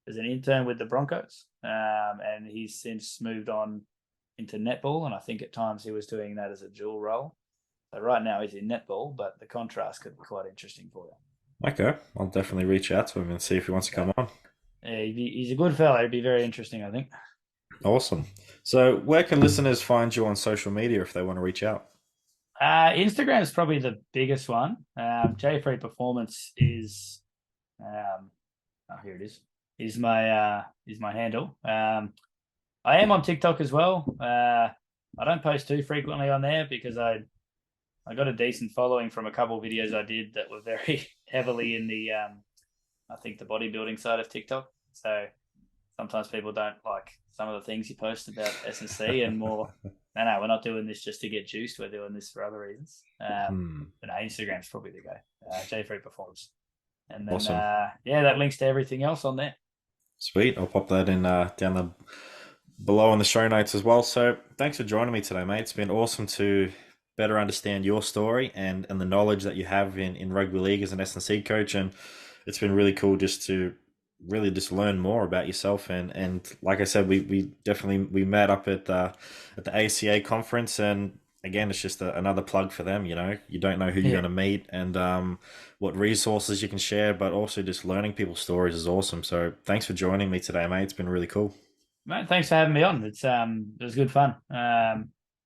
as an intern with the Broncos. And he's since moved on into netball. And I think at times he was doing that as a dual role. So right now he's in netball, but the contrast could be quite interesting for you. Okay, I'll definitely reach out to him and see if he wants to come on. Yeah, he's a good fella. It'd be very interesting, I think. Awesome. So, where can listeners find you on social media if they want to reach out? Instagram is probably the biggest one. J Free Performance here it is my handle. I am on TikTok as well. I don't post too frequently on there because I got a decent following from a couple of videos I did that were very heavily in the I think the bodybuilding side of TikTok. So sometimes people don't like some of the things you post about S&C and more. No, we're not doing this just to get juiced. We're doing this for other reasons. But no, Instagram's probably the go. J3 Performance. And then, Awesome. That links to everything else on there. Sweet. I'll pop that in down below in the show notes as well. So thanks for joining me today, mate. It's been awesome to better understand your story and the knowledge that you have in rugby league as an S&C coach. And it's been really cool just to really just learn more about yourself. And like I said, we definitely met up at the ASCA conference, and again, it's just another plug for them. You don't know who you're going to meet and what resources you can share, but also just learning people's stories is awesome. So thanks for joining me today, mate. It's been really cool. Mate, thanks for having me on. It was good fun.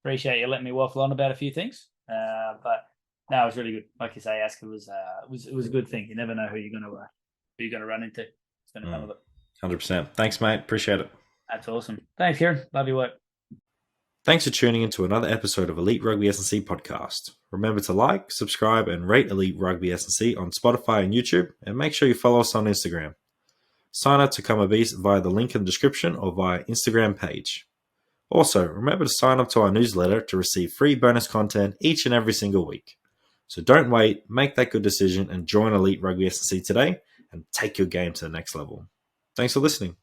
Appreciate you letting me waffle on about a few things. But no, it was really good. Like you say, ASCA was a good thing. You never know who you're gonna run into. It's been a fun of it. 100%. Thanks, mate. Appreciate it. That's awesome. Thanks, Kieran. Love your work. Thanks for tuning into another episode of Elite Rugby SandC podcast. Remember to like, subscribe, and rate Elite Rugby SandC on Spotify and YouTube, and make sure you follow us on Instagram. Sign up to become a beast via the link in the description or via Instagram page. Also, remember to sign up to our newsletter to receive free bonus content each and every single week. So don't wait, make that good decision and join Elite Rugby SandC today and take your game to the next level. Thanks for listening.